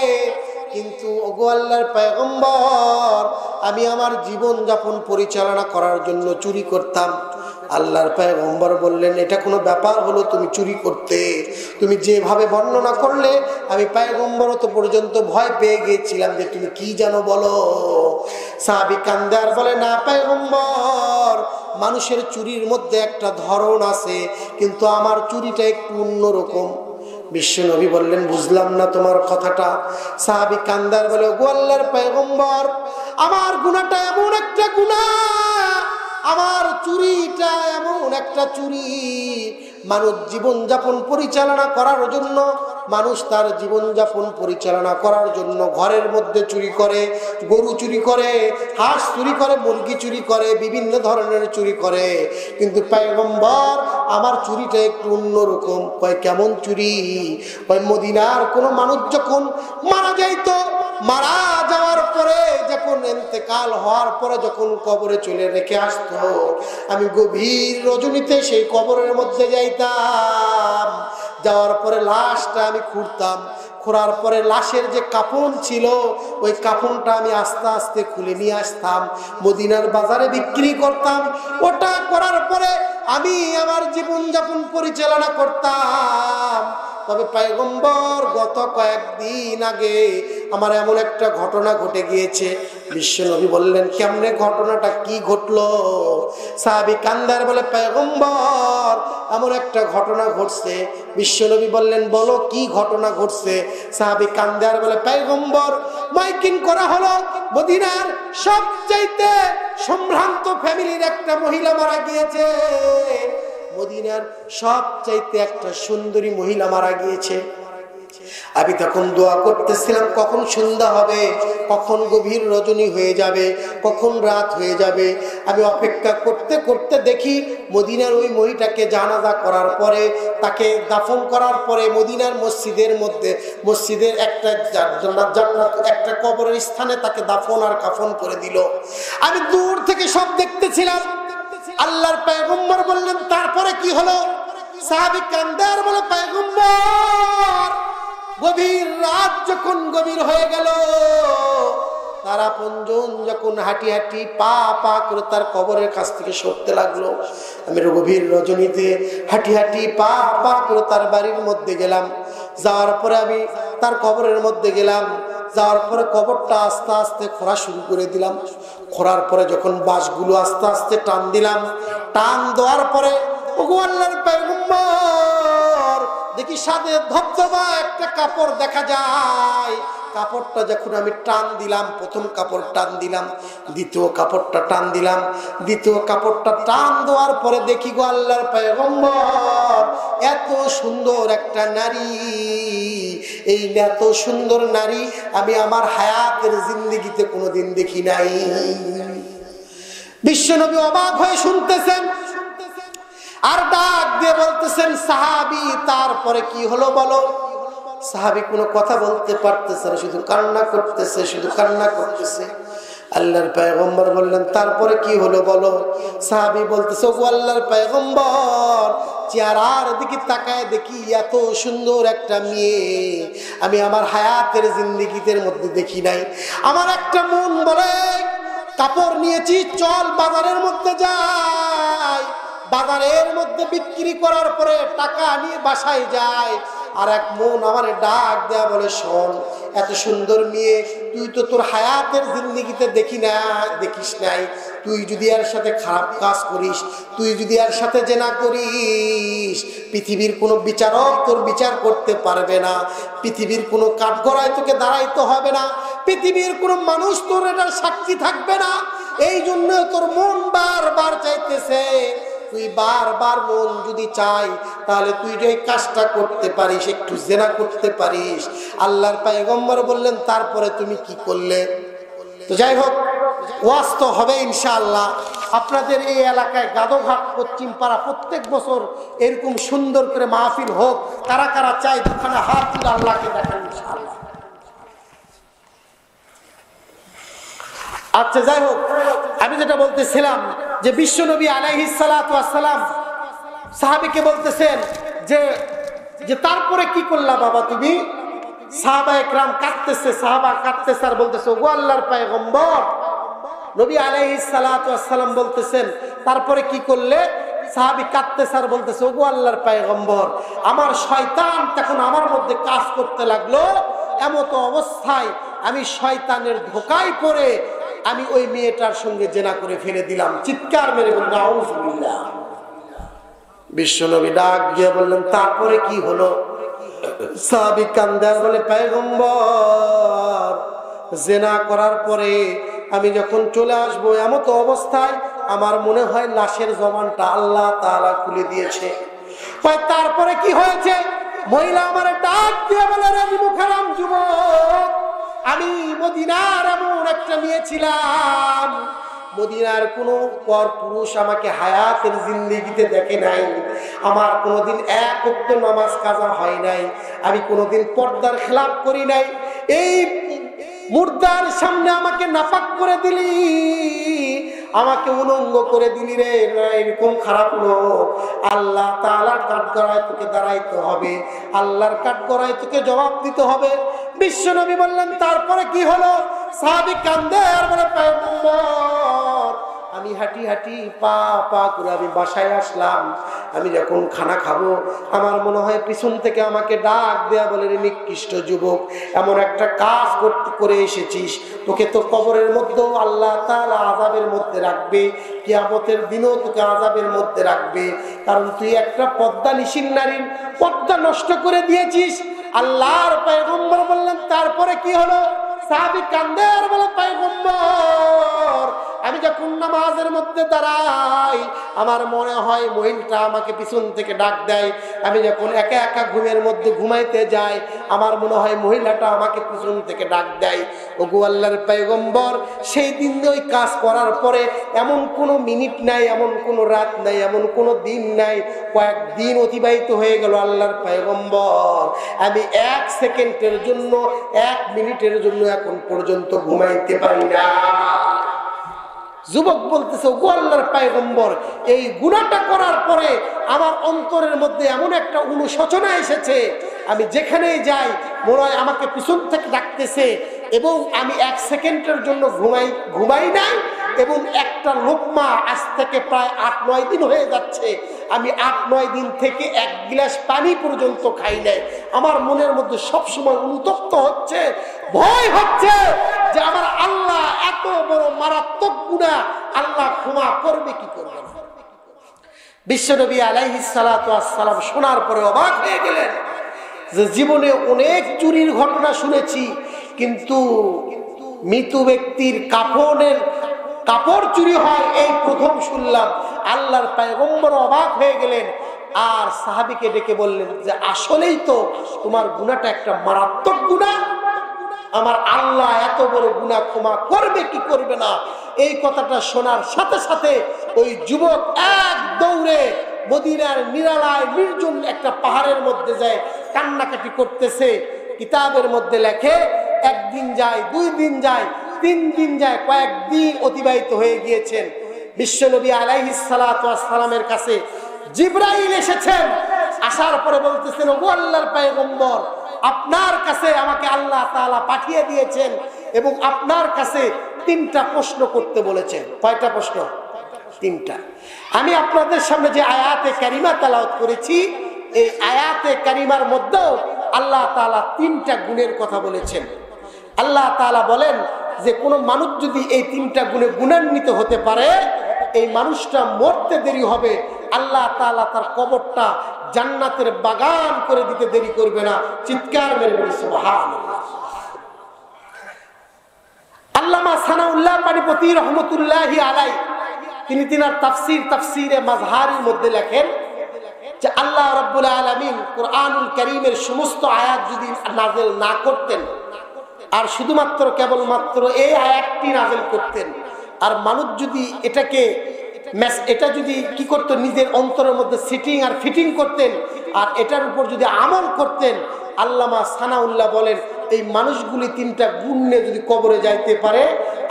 কিন্তু ওগো আল্লাহর পয়গম্বর, আমি আমার জীবন যাপন পরিচালনা করার জন্য চুরি করতাম। আল্লাহর পয়গম্বর বললেন, এটা কোনো ব্যাপার হলো তুমি চুরি করতে? তুমি যেভাবে বর্ণনা করলে আমি পয়গম্বর তো পর্যন্ত ভয় পেয়ে গিয়েছিলাম যে তুমি কি জানো বলো। সাহাবী কান্দে আর বলে, না পয়গম্বর, মানুষের চুরির মধ্যে একটা ধরন আছে, কিন্তু আমার চুরিটা একটু অন্যরকম। বিশ্বনবী বললেন, বুঝলাম না তোমার কথাটা। সাহাবী কান্দে আর বলে, ওগো আল্লাহর পয়গম্বর, আমার গুনাহটা এমন একটা গুনাহ, আমার চুরিটা এমন একটা চুরি, মানুষ জীবন যাপন পরিচালনা করার জন্য, মানুষ তার জীবন যাপন পরিচালনা করার জন্য ঘরের মধ্যে চুরি করে, গরু চুরি করে, হাঁস চুরি করে, মুরগি চুরি করে, বিভিন্ন ধরনের চুরি করে, কিন্তু পয়গম্বর আমার চুরিটা একটু অন্যরকম। কয় কেমন চুরি? কয় মদিনার কোন মানুষ যখন মারা যাইতো, মারা যাওয়ার পরে যখন ইন্তেকাল হওয়ার পরে যখন কবরে চলে রেখে আসতো, আমি গভীর রজনীতে সেই কবরের মধ্যে যাইতাম, যাওয়ার পরে লাশটা আমি খুঁড়তাম, খোঁড়ার পরে লাশের যে কাফন ছিল ওই কাফনটা আমি আস্তে আস্তে খুলে নিয়ে আসতাম, মদিনার বাজারে বিক্রি করতাম। ওটা করার পরে আমি আমার জীবন যাপন পরিচালনা করতাম। তবে পয়গম্বর, গত কয়েকদিন আগে আমার এমন একটা ঘটনা ঘটে গিয়েছে। বিশ্বনবী বললেন, কেমনে ঘটনাটা, কি ঘটলো? সাহাবী কান্দার বলে, পয়গম্বর এমন একটা ঘটনা ঘটছে। বিশ্বনবী বললেন, বলো কি ঘটনা ঘটছে? সাহাবী কান্দার বলে, পয়গম্বর মাইকিং করা হলো, মদিনার সবচাইতে সম্ভ্রান্ত ফ্যামিলির একটা মহিলা মারা গিয়েছে, মদিনার সবচাইতে একটা সুন্দরী মহিলা মারা গিয়েছে। আমি তখন দোয়া করতেছিলাম, কখন সন্ধ্যা হবে, কখন গভীর রজনী হয়ে যাবে, কখন রাত হয়ে যাবে। আমি অপেক্ষা করতে করতে দেখি মদিনার ওই মহিলাকে জানাজা করার পরে, তাকে দাফন করার পরে মদিনার মসজিদের মধ্যে, মসজিদের একটা জান্নাত একটা কবরের স্থানে তাকে দাফন আর কাফন করে দিল। আমি দূর থেকে সব দেখতেছিলাম। আল্লাহর পয়গম্বর বললেন, তারপরে কি হলো? সাহাবী কান্দে আর বলে, পয়গম্বর গভীর রাত যখন গভীর হয়ে গেল, তারা পঞ্জন যখন হাঁটি হাঁটি পা পা করে তার কবরের কাছ থেকে সরতে লাগলো, আমি গভীর রজনীতে হাঁটি হাঁটি পা পা করে তার বাড়ির মধ্যে গেলাম। যাওয়ার পরে আমি তার কবরের মধ্যে গেলাম। যাওয়ার পরে কবরটা আস্তে আস্তে খোঁড়া শুরু করে দিলাম। খোঁড়ার পরে যখন বাঁশগুলো আস্তে আস্তে টান দিলাম, টান দেওয়ার পরে ওগো আল্লাহর পয়গম্বর, দেখি সাদে ধবধবা একটা কাপড় দেখা যায়। কাপড়টা যখন আমি টান দিলাম, প্রথম কাপড় টান দিলাম, দ্বিতীয় কাপড়টা টান দিলাম, দ্বিতীয় কাপড়টা টান দেওয়ার পরে দেখি গো আল্লাহর পয়গম্বর, এত সুন্দর একটা নারী, এই এত সুন্দর নারী আমি আমার হায়াতের জিন্দেগিতে কোনোদিন দেখি নাই। বিশ্বনবী অবাক হয়ে শুনতেছেন আর ডাক দিয়ে বলতেছেন, সাহাবী তারপরে কি হলো বলো? সাহাবী কোনো কথা বলতে পারতেছে না, শুধু কান্না করতেছে, শুধু কান্না করতেছে। আল্লাহর পয়গম্বর বললেন, তারপরে কি হলো বলো? সাহাবী বলতেছে, ওগো আল্লাহর পয়গম্বর, চেহারার দিকে তাকায় দেখি এত সুন্দর একটা মেয়ে আমি আমার হায়াতের জিন্দেগিতে মধ্যে দেখি নাই। আমার একটা মন বলে, কাপড় নিয়েছি, চল বাজারের মধ্যে যাই, বাজারের মধ্যে বিক্রি করার পরে টাকা নিয়ে বাসায় যায়। আর এক মন আমার ডাক দেয়া বলে, শোন, এত সুন্দর মেয়ে তুই তো তোর হায়াতের জিন্দেগিতে দেখিস নাই, তুই যদি এর সাথে খারাপ কাজ করিস, তুই যদি এর সাথে জেনা করিস, পৃথিবীর কোনো বিচারক তোর বিচার করতে পারবে না, পৃথিবীর কোনো কাঠগড়ায় তোকে দাঁড়াইতে হবে না, পৃথিবীর কোনো মানুষ তোর এটার সাক্ষী থাকবে না। এই জন্য তোর মন বারবার চাইতেছে, তুই বারবার মন যদি চাই তাহলে তুই যে কাজটা করতে পারিস, একটু জেনা করতে পারিস। আল্লাহর পয়গম্বর বললেন, তারপরে তুমি কি করলে? তো যাই হোক, ওয়াজ তো হবে ইনশাআল্লাহ। আপনাদের এই এলাকায় গাদোঘাট পশ্চিম পাড়া প্রত্যেক বছর এরকম সুন্দর করে মাহফিল হোক। কারা কারা চাই দুখানে হাত তুলে আল্লাহকে দেখান ইনশাআল্লাহ। আচ্ছা, যাই হোক, আমি যেটা বলতেছিলাম যে বিশ্বনবী আলাইহিস সালাতু ওয়াস সালাম সাহাবীকে বলতেছেন যে তারপরে কি করলা বাবা তুমি? সাহাবা একরাম কাঁদতেছে, সাহাবা কাঁদতেছে আর বলতেছে, ওগো আল্লাহর পয়গম্বর। নবী আলাইহিস সালাতু ওয়াস সালাম বলতেছেন, তারপরে কি করলে? সাহাবী কাঁদতেছে আর বলতেছে, ওগো আল্লাহর পয়গম্বর, আমার শয়তান তখন আমার মধ্যে কাজ করতে লাগলো। এমতো অবস্থায় আমি শয়তানের ধোকায় পড়ে আমি ওই মেয়েটার সঙ্গে জেনা করে ফেলে দিলাম। চিৎকার মেরে বললেন, আউযুবিল্লাহ। বিশ্বনবী ডাক দিয়ে বললেন, তারপরে কি হলো? সাহাবী কান্দে আর বলে, পয়গম্বর, জেনা করার পরে আমি যখন চলে আসবো এমতো অবস্থায় আমার মনে হয় লাশের জবানটা আল্লাহ তাআলা খুলে দিয়েছে। তারপরে কি হয়েছে? মহিলা আমার ডাক দিয়ে বলে, রে মুখারাম যুবক, আমি মদিনার এমন একটা মেয়ে ছিলাম, মদিনার কোনো পর পুরুষ আমাকে হায়াতের জিন্দেগিতে দেখে নাই, আমার কোনোদিন এক ওয়াক্ত নামাজ কাজা হয় নাই, আমি কোনোদিন পর্দার খেলাপ করি নাই, এই মুর্দার সামনে আমাকে নাপাক করে দিলি, আমাকে উলঙ্গ করে দিলি রে, এরকম খারাপ লোক আল্লাহ তাআলার কাঠগড়ায় তোকে দাঁড়াইতে হবে, আল্লাহর কাঠগড়ায় তোকে জবাব দিতে হবে। বিশ্বনবী বললেন, তারপরে কি হলো? সাহাবী কান্দে আর বলে, পয়গম্বর, আমি হাঁটি হাঁটি পা পা করে আমি বাসায় আসলাম। আমি যখন খানা খাবো আমার মনে হয় পিছন থেকে আমাকে ডাক দেয়া বলে, রে নিকৃষ্ট যুবক, এমন একটা কাজ করে এসেছিস, তোকে তো কবরের মধ্যেও আল্লাহ তাআলা আযাবের মধ্যে রাখবে, কিয়ামতের দিনও তোকে আযাবের মধ্যে রাখবে, কারণ তুই একটা পর্দা নিশীন নারীর পর্দা নষ্ট করে দিয়েছিস। আল্লাহর পয়গম্বর বললেন, তারপরে কি হলো? সাহাবী কান্দে আর বলে, পয়গম্বর, আমি যখন নামাজের মধ্যে দাঁড়াই আমার মনে হয় মহিলাটা আমাকে পিছন থেকে ডাক দেয়, আমি যখন একা একা ঘুমের মধ্যে ঘুমাইতে যাই আমার মনে হয় মহিলাটা আমাকে পিছন থেকে ডাক দেয়। ওগো আল্লাহর পয়গম্বর, সেই দিন ওই কাজ করার পরে এমন কোনো মিনিট নাই, এমন কোনো রাত নাই, এমন কোনো দিন নাই, কয়েকদিন অতিবাহিত হয়ে গেল আল্লাহর পয়গম্বর, আমি এক সেকেন্ডের জন্য, এক মিনিটের জন্য এখন পর্যন্ত ঘুমাইতে পারি না। যুবক বলতেছে, ওগো আল্লাহর পয়গম্বর, এই গুনাহটা করার পরে আমার অন্তরের মধ্যে এমন একটা অনুশোচনা এসেছে, আমি যেখানেই যাই মনে হয় আমাকে পিছন থেকে ডাকতেছে, এবং আমি এক সেকেন্ডের জন্য ঘুমাই নাই, এবং একটা লোকমা আজ থেকে প্রায় ৮-৯ দিন হয়ে যাচ্ছে, আমি ৮-৯ দিন থেকে এক গ্লাস পানি পর্যন্ত খাই নাই। আমার মনের মধ্যে সবসময় অনুতপ্ত হচ্ছে, ভয় হচ্ছে যে আমার আল্লাহ এত বড় মারাত্মক গুনাহ আল্লাহ ক্ষমা করবে কি করবে না। বিশ্বনবী আলাইহিস সালাতু ওয়াস সালাম শোনার পরে অবাক হয়ে গেলেন যে জীবনে অনেক চুরির ঘটনা শুনেছি, কিন্তু মৃত ব্যক্তির কাপড় চুরি হয় এই প্রথম শুনলাম। আল্লাহর পয়গম্বর অবাক হয়ে গেলেন আর সাহাবীকে ডেকে বললেন যে আসলেই তো তোমার গুনাহটা একটা মারাত্মক গুনাহ, আমার আল্লাহ এত বড় গুনাহ ক্ষমা করবে কি করবে না। এই কথাটা শোনার সাথে সাথে ওই যুবক এক দৌড়ে মদিনার নিরালায় নির্জন একটা পাহাড়ের মধ্যে যায়, কান্নাকাটি করতেছে। কিতাবের মধ্যে লেখে একদিন যায়, 2 দিন যায়, 3 দিন যায়, কয়েকদিন অতিবাহিত হয়ে গিয়েছেন। বিশ্বনবী আলাইহিস সালাতু ওয়াস সালামের কাছে জিবরাইল এসেছেন, আসার পরে বলতেছেন, ওগো আল্লাহর পয়গম্বর, আপনার কাছে আমাকে আল্লাহ তাআলা পাঠিয়ে দিয়েছেন এবং আপনার কাছে 3টা প্রশ্ন করতে বলেছেন। কয়টা প্রশ্ন? 3টা। আমি আপনাদের সামনে যে আয়াতে কারিমা তেলাওয়াত করেছি এই আয়াতে কারিমার মধ্যেও আল্লাহ তাআলা 3টা গুণের কথা বলেছেন। আল্লাহ তাআলা বলেন যে কোনো মানুষ যদি এই 3টা গুণে গুণান্বিত হতে পারে এই মানুষটা মরতে দেরি হবে, আল্লাহ তাআলা তার কবরটা জান্নাতের বাগান করে দিতে দেরি করবে না। চিৎকার মেরে বলি সুবহানাল্লাহ। আল্লামা সানাউল্লাহ পানিপতি রহমতুল্লাহি আলাইহি তিনি তিনার তাফসীরে মাজহারির মধ্যে লেখেন যে আল্লাহ রাব্বুল আলামিন কুরআনুল কারীমের সমস্ত আয়াত যদি নাযিল না করতেন আর শুধুমাত্র কেবলমাত্র এই আয়াতটি নাযিল করতেন, আর মানুষ যদি এটা যদি কি করতেন, নিজের অন্তরের মধ্যে সিটিং আর ফিটিং করতেন আর এটার উপর যদি আমল করতেন, আল্লামা সানাউল্লাহ বলেন এই মানুষগুলি 3টা গুণ নিয়ে যদি কবরে যাইতে পারে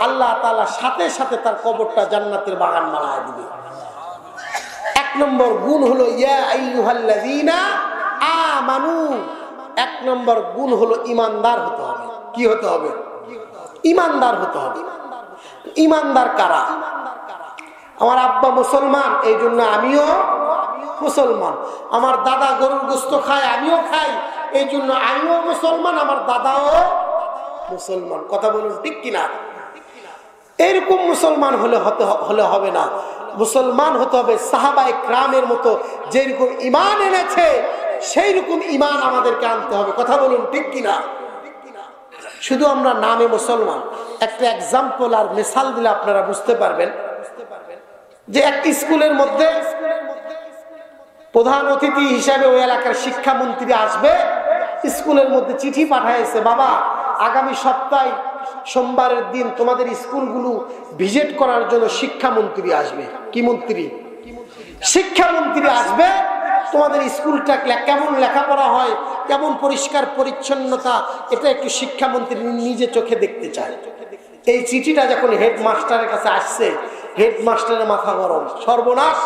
আল্লাহ তাআলা সাথে সাথে তার কবরটা জান্নাতের বাগান বানায় দিবে। এক নম্বর গুণ হলো ইয়া আইয়ুহাল্লাযীনা আমানু, এক নম্বর গুণ হলো ইমানদার হতে হবে। কি হতে হবে? ইমানদার হতে হবে। ইমানদার কারা? আমার আব্বা মুসলমান, এই জন্য আমিও মুসলমান। আমার দাদা গরুর গোশত খায়, আমিও খাই, এই জন্য আমিও মুসলমান, আমার দাদাও মুসলমান। কথা বলুন ঠিক কিনা? এরকম মুসলমান হলে হবে না। মুসলমান হতে হবে সাহাবায়ে কেরামের মতো, যেরকম ঈমান এনেছে সেই রকম ঈমান আমাদেরকে আনতে হবে। কথা বলুন ঠিক কিনা? শুধু আমরা নামে মুসলমান। একটা এক্সাম্পল আর মিসাল দিলে আপনারা বুঝতে পারবেন যে একটা স্কুলের মধ্যে প্রধান অতিথি হিসাবে ওই এলাকার শিক্ষামন্ত্রী আসবে। স্কুলের মধ্যে চিঠি পাঠাইছে, বাবা আগামী সপ্তাহে সোমবারের দিন তোমাদের স্কুলগুলো ভিজিট করার জন্য শিক্ষামন্ত্রী আসবে। কি মন্ত্রী? শিক্ষামন্ত্রী আসবে। তোমাদের স্কুলটা কেমন লেখাপড়া হয়, কেমন পরিষ্কার পরিচ্ছন্নতা, এটা একটু শিক্ষামন্ত্রী নিজে চোখে দেখতে চায়। এই চিঠিটা যখন হেডমাস্টারের কাছে আসছে, হেডমাস্টারের মাথা গরম, সর্বনাশ।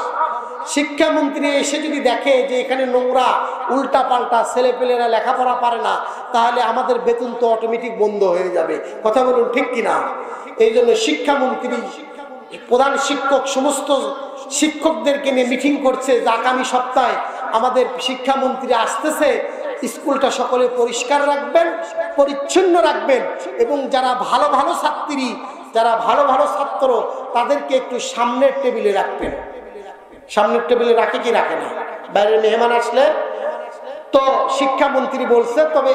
শিক্ষামন্ত্রী এসে যদি দেখে যে এখানে নোংরা, উল্টা পাল্টা, ছেলেপেলেরা লেখাপড়া পারে না, তাহলে আমাদের বেতন তো অটোমেটিক বন্ধ হয়ে যাবে। কথা বলুন ঠিক কিনা? এই জন্য শিক্ষামন্ত্রী, প্রধান শিক্ষক সমস্ত শিক্ষকদেরকে নিয়ে মিটিং করছে যে আগামী সপ্তাহে আমাদের শিক্ষামন্ত্রী আসতেছে, স্কুলটা সকলে পরিষ্কার রাখবেন, পরিচ্ছন্ন রাখবেন, এবং যারা ভালো ভালো ছাত্রী, যারা ভালো ভালো ছাত্র, তাদেরকে একটু সামনের টেবিলে রাখবেন। সামনের টেবিলে রাখে কি রাখে না? বাইরের মেহমান আসলে তো শিক্ষামন্ত্রী বলছে, তবে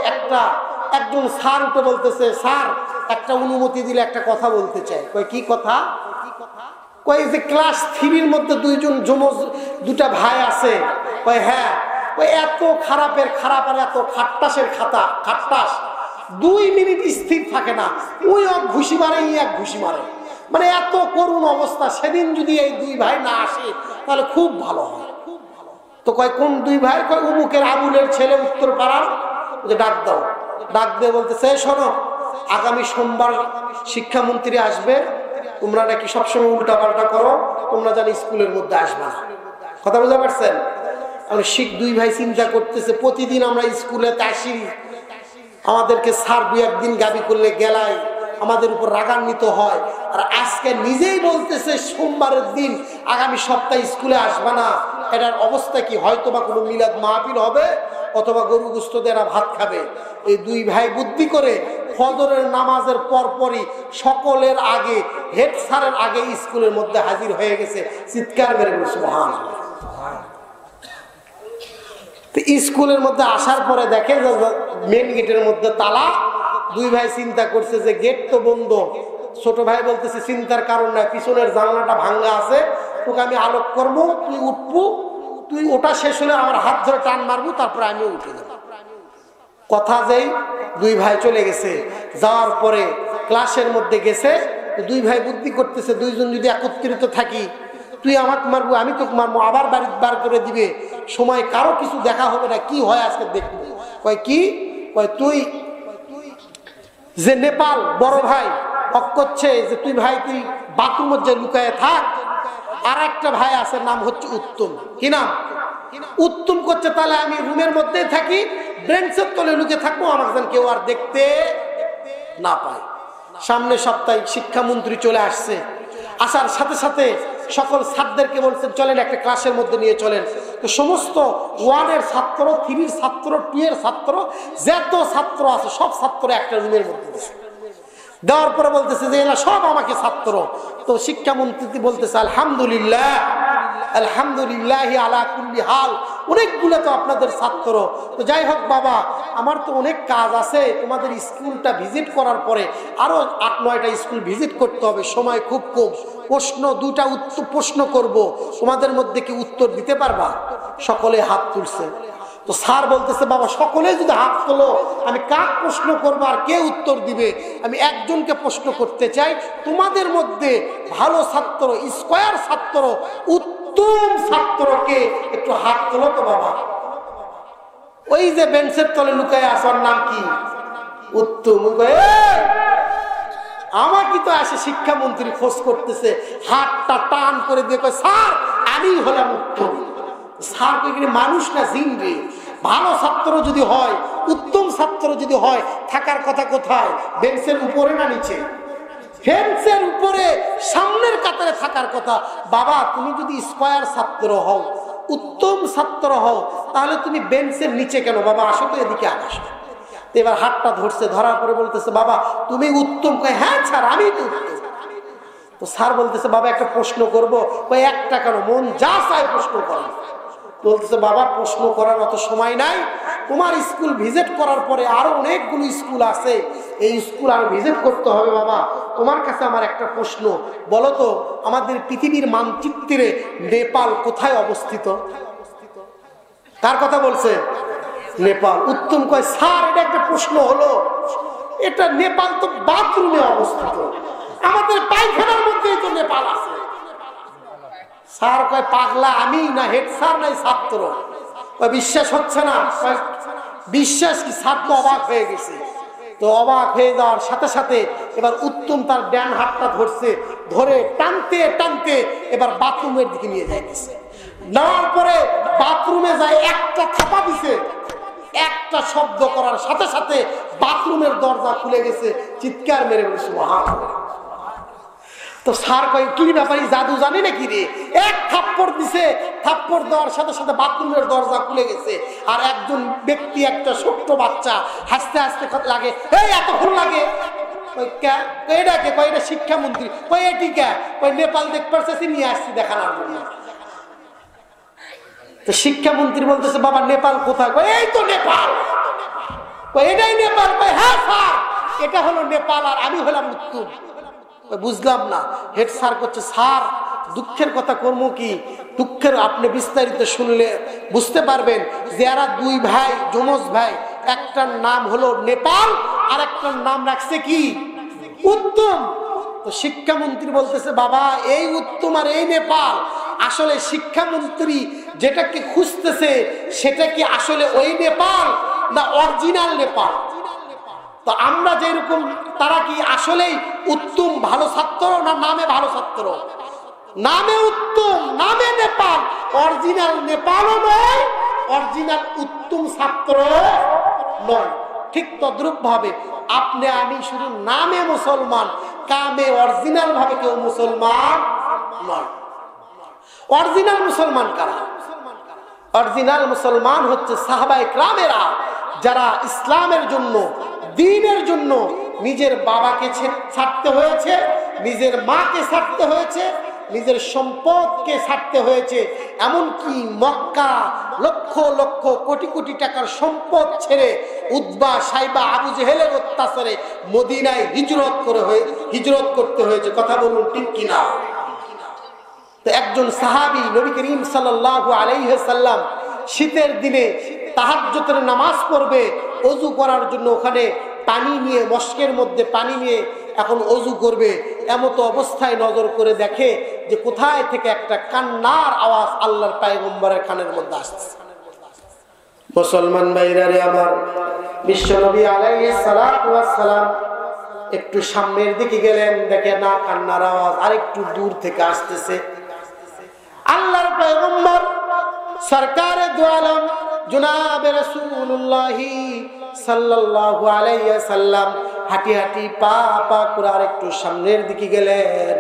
একজন স্যার উঠে বলতেছে, স্যার একটা অনুমতি দিলে একটা কথা বলতে চাই। কই কি কথা? কই যে ক্লাস 3-র মধ্যে দুটা ভাই আছে। কই হ্যাঁ। ওই এত খারাপের খারাপ আর এত খাট্টাসের খাট্টাস, 2 মিনিট স্থির থাকে না। ওই এক ঘুষি মারে, এক ঘুষি মারে, মানে এত করুণ অবস্থা। সেদিন যদি এই 2 ভাই না আসে তাহলে খুব ভালো হয়। তো কয় কোন 2 ভাই? কয় অমুকের আবুলের ছেলে উত্তর পাড়ার, যে ডাক দাও। ডাক দিয়ে বলতেছে, শোনো আগামী সোমবার শিক্ষামন্ত্রী আসবে, তোমরা নাকি সবসময় উল্টা পাল্টা করো, তোমরা জানি স্কুলের মধ্যে আসবে না। কথা বুঝতে পারছেন? আমরা 2 ভাই চিন্তা করতেছে, প্রতিদিন আমরা স্কুলে আসি, আমাদেরকে স্যার 2-1 দিন গাবি করলে গেলায় আমাদের উপর রাগান্বিত হয়, আর আজকে নিজেই বলতেছে সোমবারের দিন আগামী সপ্তাহে স্কুলে আসবে না। এটার অবস্থা কি? হয়তো বা কোনো মিলাদ মাহফিল হবে, অথবা গরু গোশত দিয়ে এরা ভাত খাবে। এই 2 ভাই বুদ্ধি করে ফজরের নামাজের পরপরই সকলের আগে, হেড স্যারের আগে স্কুলের মধ্যে হাজির হয়ে গেছে। চিৎকার মেরে বলছে সুবহানাল্লাহ। স্কুলের মধ্যে আসার পরে দেখে যে মেন গেটের মধ্যে তালা। 2 ভাই চিন্তা করছে যে গেট তো বন্ধ। ছোট ভাই বলতেছে চিন্তার কারণ নাই, পিছনের জানলাটা ভাঙ্গা আছে, তোকে আমি আলোক করবো, তুই উঠবো, তুই ওটা শেষ হলে আমার হাত ধরে টান মারবো, তারপরে আমি উঠে যাবো। কথা যেই 2 ভাই চলে গেছে। যাওয়ার পরে ক্লাসের মধ্যে গেছে, 2 ভাই বুদ্ধি করতেছে, 2 জন যদি একত্রিত থাকি, তুই আমাকে মারবো, আমি তোকে মারবো, আবার বাড়ি বার করে দিবে, সময় কারো কিছু দেখা হবে না, কি হয় আজকে দেখবো। কয় কি? কয় তুই যে নেপাল বড় ভাই হক করছে যে তুই বাথরুমের যে লুকায় থাক, আর একটা ভাই আছে নাম হচ্ছে উত্তম। কি নাম? উত্তম করছে, তাহলে আমি রুমের মধ্যেই থাকি, বেঞ্চের তলে লুকে থাকবো, আমার যেন কেউ আর দেখতে না পায়। সামনে সপ্তাহে শিক্ষামন্ত্রী চলে আসছে। আসার সাথে সাথে সকল ছাত্রদেরকে বলছেন চলেন একটা ক্লাসের মধ্যে নিয়ে চলেন। তো সমস্ত 1-এর ছাত্র, 3-র ছাত্র, 2-এর ছাত্র, যত ছাত্র আছে সব ছাত্র একটা রুমের মধ্যে দিচ্ছে। দেওয়ার পরে বলতেছে যে এরা সব আমাকে ছাত্র। তো শিক্ষামন্ত্রী বলতেছে আলহামদুলিল্লাহ, আলহামদুলিল্লাহ আলা কুল্লি হাল, অনেকগুলো তো আপনাদের ছাত্র। তো যাই হোক বাবা, আমার তো অনেক কাজ আছে, তোমাদের স্কুলটা ভিজিট করার পরে আরো 8-9টা স্কুল ভিজিট করতে হবে, সময় খুব কম। প্রশ্ন 2টা প্রশ্ন করব, তোমাদের মধ্যে কি উত্তর দিতে পারবা? সকলে হাত তুলছে। তো স্যার বলতেছে বাবা সকলে যদি হাত তোলো, আমি কাক প্রশ্ন করবো আর কে উত্তর দিবে? আমি একজনকে প্রশ্ন করতে চাই, তোমাদের মধ্যে ভালো ছাত্র, স্কয়ার ছাত্র, উত্তম ছাত্রকে একটু হাত তোলো তো বাবা। ওই যে বেঞ্চের তলে লুকায় আসার নাম কি? উত্তম। আমাকে তো আসে শিক্ষামন্ত্রী খোঁজ করতেছে, হাতটা টান করে দিয়ে কয়, স্যার আমি হলাম উত্তম। স্যার কই মানুষ না জিন রে? ভালো ছাত্র যদি হয়, উত্তম ছাত্র যদি হয়, থাকার কথা কোথায়? বেঞ্চের উপরে না নিচে? বেঞ্চের উপরে সামনের কাতারে থাকার কথা। বাবা তুমি যদি স্কয়ার ছাত্র হও, উত্তম ছাত্র হও, তাহলে তুমি বেঞ্চের নিচে কেন? বাবা আসো তো এদিকে আসো। এবার হাতটা ধরছে, ধরার পরে বলতেছে, বাবা তুমি উত্তম? কয় হ্যাঁ স্যার আমি তো উত্তম। তো স্যার বলতেছে, বাবা একটা প্রশ্ন করবো? কয় একটা কেন, মন যা চায় প্রশ্ন করো। বলতেছে, বাবা প্রশ্ন করার অত সময় নাই, তোমার স্কুল ভিজিট করার পরে আরো অনেকগুলো স্কুল আছে, এই স্কুল আর ভিজিট করতে হবে। বাবা তোমার কাছে আমার একটা প্রশ্ন, বলো তো আমাদের পৃথিবীর মানচিত্রে নেপাল কোথায় অবস্থিত? কার কথা বলছে? নেপাল। উত্তম কয়, স্যার এটা একটা প্রশ্ন হলো, এটা নেপাল তো বাথরুমে অবস্থিত, আমাদের পায়খানার মধ্যেই তো নেপাল আছে। স্যার কয়, পাগলা আমি না হেড স্যার নাই ছাত্র? বিশ্বাস হচ্ছে না? বিশ্বাস কি? ছাত্র অবাক হয়ে গেছে। তো অবাক হয়ে যাওয়ার সাথে সাথে এবার উত্তম তার ডান হাতটা ধরছে, ধরে টানতে টানতে এবার বাথরুমের দিকে নিয়ে যাইতেছে। নেওয়ার পরে বাথরুমে যায়, একটা থাপা দিছে, একটা শব্দ করার সাথে সাথে বাথরুমের দরজা খুলে গেছে। চিৎকার মেরে বলে সুবহানাল্লাহ। তো স্যার কয়, কি ব্যাপারে জাদু জানি নাকি রে? এক থাপ্পড় দিছে, থাপ্পড় দেওয়ার সাথে সাথে বাথরুমের দরজা খুলে গেছে। আর একজন ব্যক্তি, একটা ছোট্ট বাচ্চা হাসতে হাসতে লাগে, এই এতক্ষণ লাগে? এটাকে কয়, এটা শিক্ষামন্ত্রী। কয় এটি কে? কয় নেপাল দেখ পারছি, নিয়ে আসছি দেখানোর জন্য। তো শিক্ষামন্ত্রী বলতেছে, বাবা নেপাল কোথায়? কয় এই তো নেপাল। কয় এটাই নেপাল? কয় হ্যাঁ স্যার এটা হলো নেপাল, আর আমি হলাম উত্তম। বুঝলাম না। হেড স্যার করছে, স্যার দুঃখের কথা কর্ম কি? দুঃখের আপনি বিস্তারিত শুনলে বুঝতে পারবেন যে এরা দুই ভাই, যমজ ভাই, একটার নাম হলো নেপাল আর একটার নাম রাখছে কি? উত্তম। তো শিক্ষামন্ত্রী বলতেছে, বাবা এই উত্তম আর এই নেপাল, আসলে শিক্ষামন্ত্রী যেটাকে খুঁজতেছে সেটা কি আসলে ওই নেপাল না অরিজিনাল নেপাল? তো আমরা যেরকম, তারা কি আসলেই উত্তম ভালো ছাত্র না নামে ভালো ছাত্র? নামে উত্তম, নামে নেপাল, অরিজিনাল নেপালও নয়, অরিজিনাল উত্তম ছাত্র নয়। ঠিক তদ্রুপ ভাবে আপনি আমি শুধু নামে মুসলমান, কামে অরিজিনাল ভাবে কেউ মুসলমান নয়। অরিজিনাল মুসলমান কারা? অরিজিনাল মুসলমান হচ্ছে সাহাবায়ে কেরামেরা, যারা ইসলামের জন্য, দ্বীনের জন্য নিজের বাবাকে ছাড়তে হয়েছে, নিজের মাকে ছাড়তে হয়েছে, নিজের সম্পদকে ছাড়তে হয়েছে, এমনকি মক্কা লক্ষ লক্ষ কোটি কোটি টাকার সম্পদ ছেড়ে উতবা, সাইবা, আবু জেহেলের অত্যাচারে মদিনায় হিজরত করতে হয়েছে। কথা বলুন ঠিক কিনা? তো একজন সাহাবী নবী করিম সাল্লাল্লাহু আলাইহি ওয়াসাল্লাম শীতের দিনে তাহাজ্জুদের নামাজ পড়বে, ওযু করার জন্য ওখানে পানি নিয়ে, মস্কের মধ্যে পানি নিয়ে এখন ওযু করবে, এমত অবস্থায় নজর করে দেখে যে কোথায় থেকে একটা কান্নার আওয়াজ আল্লাহর পয়গম্বরের কানের মধ্যে আসছে। মুসলমান ভাইরা রে আমার, বিশ্বনবী আলাইহিস সালাতু ওয়াস সালাম একটু সামনের দিকে গেলেন, দেখে না কান্নার আওয়াজ আর একটু দূর থেকে আসতেছে। আল্লাহর পয়গম্বর সরকারে দু আলম জনাবে রাসূলুল্লাহ সাল্লাল্লাহু আলাইহি ওয়াসাল্লাম হাঁটি হাঁটি পা পা করে আর একটু সামনের দিকে গেলেন।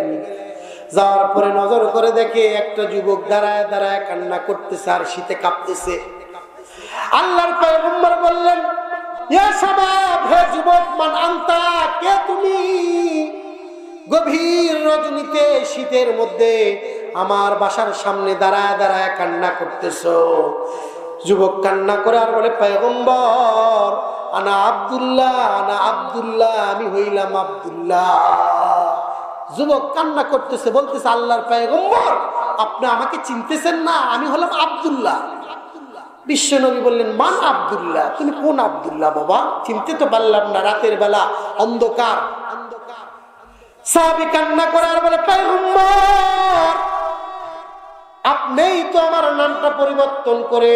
যাওয়ার পরে নজর করে দেখে একটা যুবক দাঁড়ায় দাঁড়ায় কান্না করতেছে আর শীতে কাঁপতেছে। আল্লাহর পয়গম্বর বললেন, ইয়া শাবাব, হে যুবক, মান আনতা, কে তুমি? গভীর রজনীতে শীতের মধ্যে আমার বাসার সামনে দাঁড়ায় দাঁড়ায় কান্না করতেছো। যুবক কান্না করে আর বলে, পয়গম্বর আনা আব্দুল্লাহ, আনা আব্দুল্লাহ, আমি হইলাম আব্দুল্লাহ। যুবক কান্না করতেছে, বলতেছে, আল্লাহর পয়গম্বর আপনি আমাকে চিনতেছেন না? আমি হলাম আব্দুল্লাহ। বিশ্বনবী বললেন, মান আব্দুল্লাহ? তুমি কোন আব্দুল্লাহ বাবা? চিনতে তো পারলাম না, রাতের বেলা অন্ধকার। সাহাবী কান্না করে আর বলে, পয়গম্বর আপনিই তো আমার নামটা পরিবর্তন করে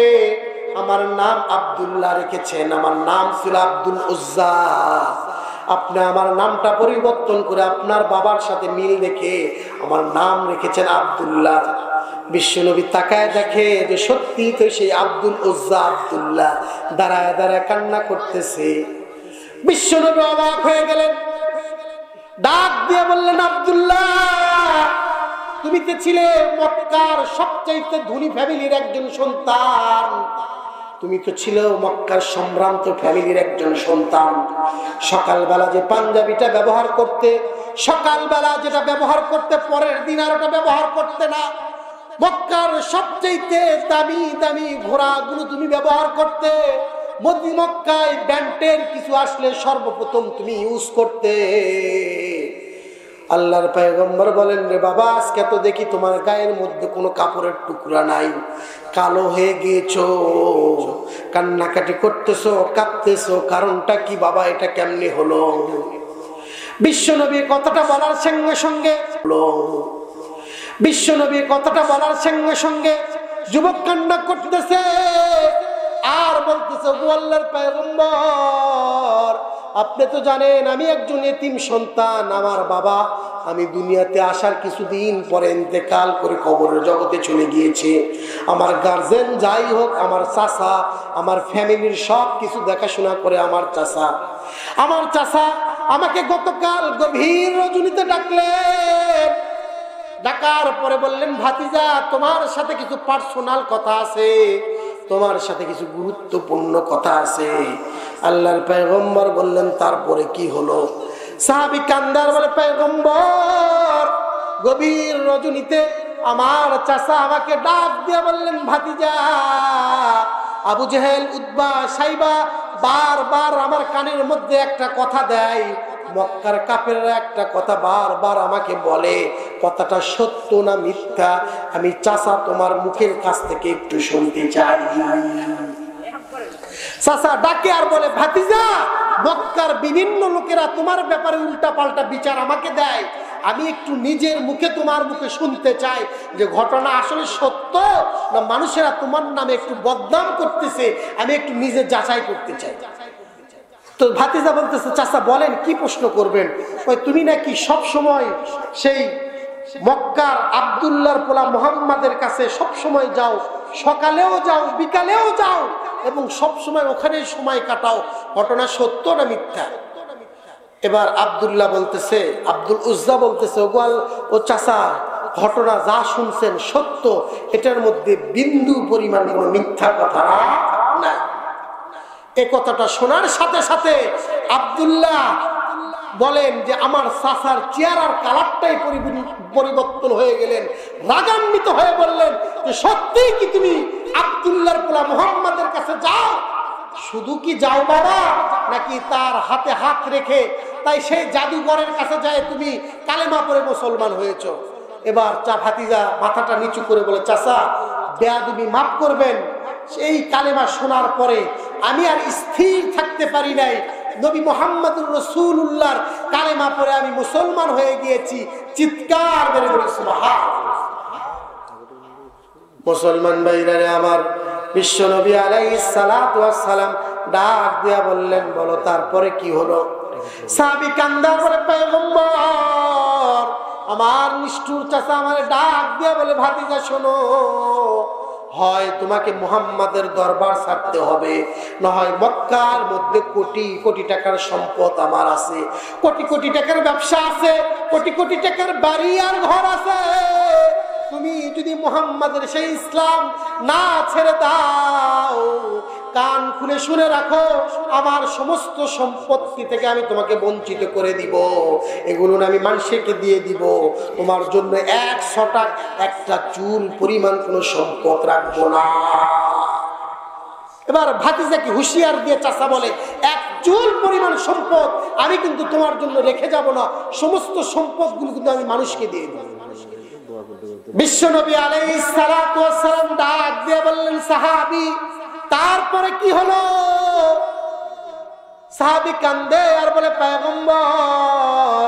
আমার নাম আব্দুল্লাহ রেখেছেন। আমার নাম ছিল আব্দুল উজ্জা। আপনি আমার নামটা পরিবর্তন করে আপনার বাবার সাথে মিল রেখে আমার নাম রেখেছেন আব্দুল্লাহ। বিশ্বনবী তাকায় দেখে যে সত্যি তো সেই আব্দুল উজ্জা আব্দুল্লাহ দাঁড়ায় দাঁড়ায় কান্না করতেছে। বিশ্বনবী অবাক হয়ে গেলেন, ডাক দিয়ে বললেন, আব্দুল্লাহ, তুমি তো ছিলে মক্কার সবচাইতে ধনী ফ্যামিলির একজন সন্তান, তুমি তো ছিল মক্কার সম্ভ্রান্ত ফ্যামিলির একজন সন্তান। সকালবেলা যে পাঞ্জাবিটা ব্যবহার করতে, সকালবেলা যেটা ব্যবহার করতে, পরের দিন আর ওটা ব্যবহার করতে না। মক্কার সবচাইতে দামি দামি ঘোড়াগুলো তুমি ব্যবহার করতে। মক্কায় ব্যান্ডের কিছু আসলে সর্বপ্রথম তুমি ইউজ করতে। আল্লাহর পয়গম্বর বলেন, রে বাবা, আজকে তো দেখি তোমার গায়ের মধ্যে কোনো কাপড়ের টুকরা নাই, কালো হয়ে গিয়েছো, কান্নাকাটি করতেছো, কাঁদতেছো, কারণটা কি বাবা? এটা কেমনে হলো? বিশ্বনবী কথাটা বলার সঙ্গে সঙ্গে যুবক কান্না করতেছে আর বলতেছে, ও আল্লাহর পয়গম্বর, আপনি তো জানেন আমি একজন এতিম সন্তান। আমার বাবা আমি দুনিয়াতে আসার কিছুদিন পরে ইন্তেকাল করে কবরের জগতে চলে গিয়েছে। আমার গার্জেন যাই হোক, আমার চাচা, আমার ফ্যামিলির সব কিছু দেখাশোনা করে আমার চাচা আমাকে গতকাল গভীর রজনীতে ডাকলেন। ডাকার পরে বললেন, ভাতিজা, তোমার সাথে কিছু পার্সোনাল কথা আছে, তোমার সাথে কিছু গুরুত্বপূর্ণ কথা আছে। আল্লাহর পয়গম্বর বললেন, তারপরে কি হলো? সাহাবী কান্দার বলে, পয়গম্বর, গভীর রজনীতে আমার চাচা আমাকে ডাক দিয়ে বললেন, ভাতিজা, আবু জেহেল, উতবা, সাইবা বারবার আমার কানের মধ্যে একটা কথা দেয়। মক্কার কাফেররা একটা কথা বারবার আমাকে বলে, কথাটা সত্য না মিথ্যা আমি চাচা তোমার মুখের কাছ থেকে একটু শুনতে চাই। চাচা ডাকে আর বলে, ভাতিজা, মক্কার বিভিন্ন লোকেরা তোমার ব্যাপারে উল্টা পাল্টা বিচার আমাকে দেয়, আমি একটু নিজের মুখে তোমার মুখে শুনতে চাই যে ঘটনা আসলে সত্য না মানুষেরা তোমার নামে একটু বদনাম করতেছে, আমি একটু নিজে যাচাই করতে চাই। তো ভাতিজা বলতেছে, চাচা বলেন, কি প্রশ্ন করবেন? তুমি নাকি সব সময় সেই মক্কার আব্দুল্লাহর পোলা মুহাম্মাদের কাছে সব সময় যাও, সকালেও যাও, বিকালেও যাও, এবং সব সময় ওখানেই সময় কাটাও, ঘটনা সত্য না মিথ্যা? এবার আব্দুল্লাহ বলতেছে, আব্দুল উজ্জা বলতেছে, ও চাচা, ঘটনা যা শুনছেন সত্য, এটার মধ্যে বিন্দু পরিমাণ কোনো মিথ্যা কথা নাই। এ কথাটা শোনার সাথে সাথে আব্দুল্লাহ বলেন যে আমার চাচার চেহারার কালারটাই পরিবর্তন হয়ে গেলেন, রাগান্বিত হয়ে বললেন যে সত্যিই কি তুমি আব্দুল্লাহর পোলা মুহাম্মাদের কাছে যাও? শুধু কি যাও বাবা, নাকি তার হাতে হাত রেখে তাই সেই জাদুঘরের কাছে যায় তুমি কালেমা পড়ে মুসলমান হয়েছো? এবার ভাতিজা মাথাটা নিচু করে বলে, চাচা, বেয়াদবি মাফ করবেন, সেই কালেমা শোনার পরে আমি আর স্থির থাকতে পারি নাই, নবী মুহাম্মদুর রাসূলুল্লাহর কালেমা পড়ে আমি মুসলমান হয়ে গিয়েছি। চিৎকার করে বলে সুবহানাল্লাহ। মুসলমান ভাইরা আমার, বিশ্ব নবী আলাইহিস সালাতু ওয়াস সালাম ডাক দিয়া বললেন, বলো তারপরে কি হলো? সাহাবী কান্দার বলে, পয়গম্বর, আমার নিষ্ঠুর চাচা আমার ডাক দিয়া বলে, ভাতিজা শোনো, হয় তোমাকে মুহাম্মাদের দরবার ছাড়তে হবে, না হয় মক্কার মধ্যে কোটি কোটি টাকার সম্পদ আমার আছে, কোটি কোটি টাকার ব্যবসা আছে, কোটি কোটি টাকার বাড়ি আর ঘর আছে, তুমি যদি মুহাম্মাদের সেই ইসলাম না ছেড়ে দাও, কান খুলে শুনে রাখো, আমার সমস্ত সম্পত্তি থেকে আমি তোমাকে বঞ্চিত করে দিব, এগুলো আমি মানুষকে দিয়ে দিব, তোমার জন্য 100 টাকা একটা চুল পরিমাণ কোনো সম্পদ রাখবো না। এবার ভাতিজাকে হুঁশিয়ার দিয়ে চাচা বলে, 1 চুল পরিমাণ সম্পদ আমি কিন্তু তোমার জন্য রেখে যাব না, সমস্ত সম্পদগুলো কিন্তু আমি মানুষকে দিয়ে দিব। বিশ্বনবী আলাইহিস সালাতু ওয়াস সালাম ডাক দিয়ে বললেন, সাহাবী, তারপরে কি হলো? সাহাবী কান্দে আর বলে, পয়গম্বর,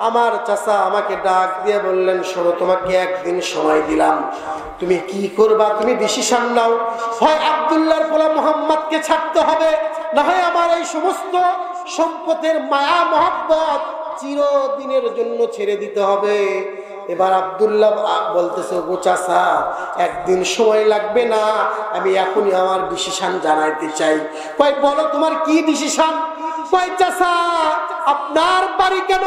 আমার চাচা আমাকে ডাক দিয়ে বললেন, শোনো, তোমাকে একদিন সময় দিলাম, তুমি কি করবা তুমি ডিসিশন নাও, হয় আব্দুল্লাহর পোলা মুহাম্মদকে ছাড়তে হবে, না হয় আমার এই সমস্ত সম্পদের মায়া মহব্বত চিরদিনের জন্য ছেড়ে দিতে হবে। এবার আব্দুল্লাহ বলতেছে, গো চাচা, একদিন সময় লাগবে না, আমি এখনই আমার ডিসিশন জানাইতে চাই। কয় বলো তোমার কি ডিসিশন? কয় চাচা, আপনার বাড়ি কেন,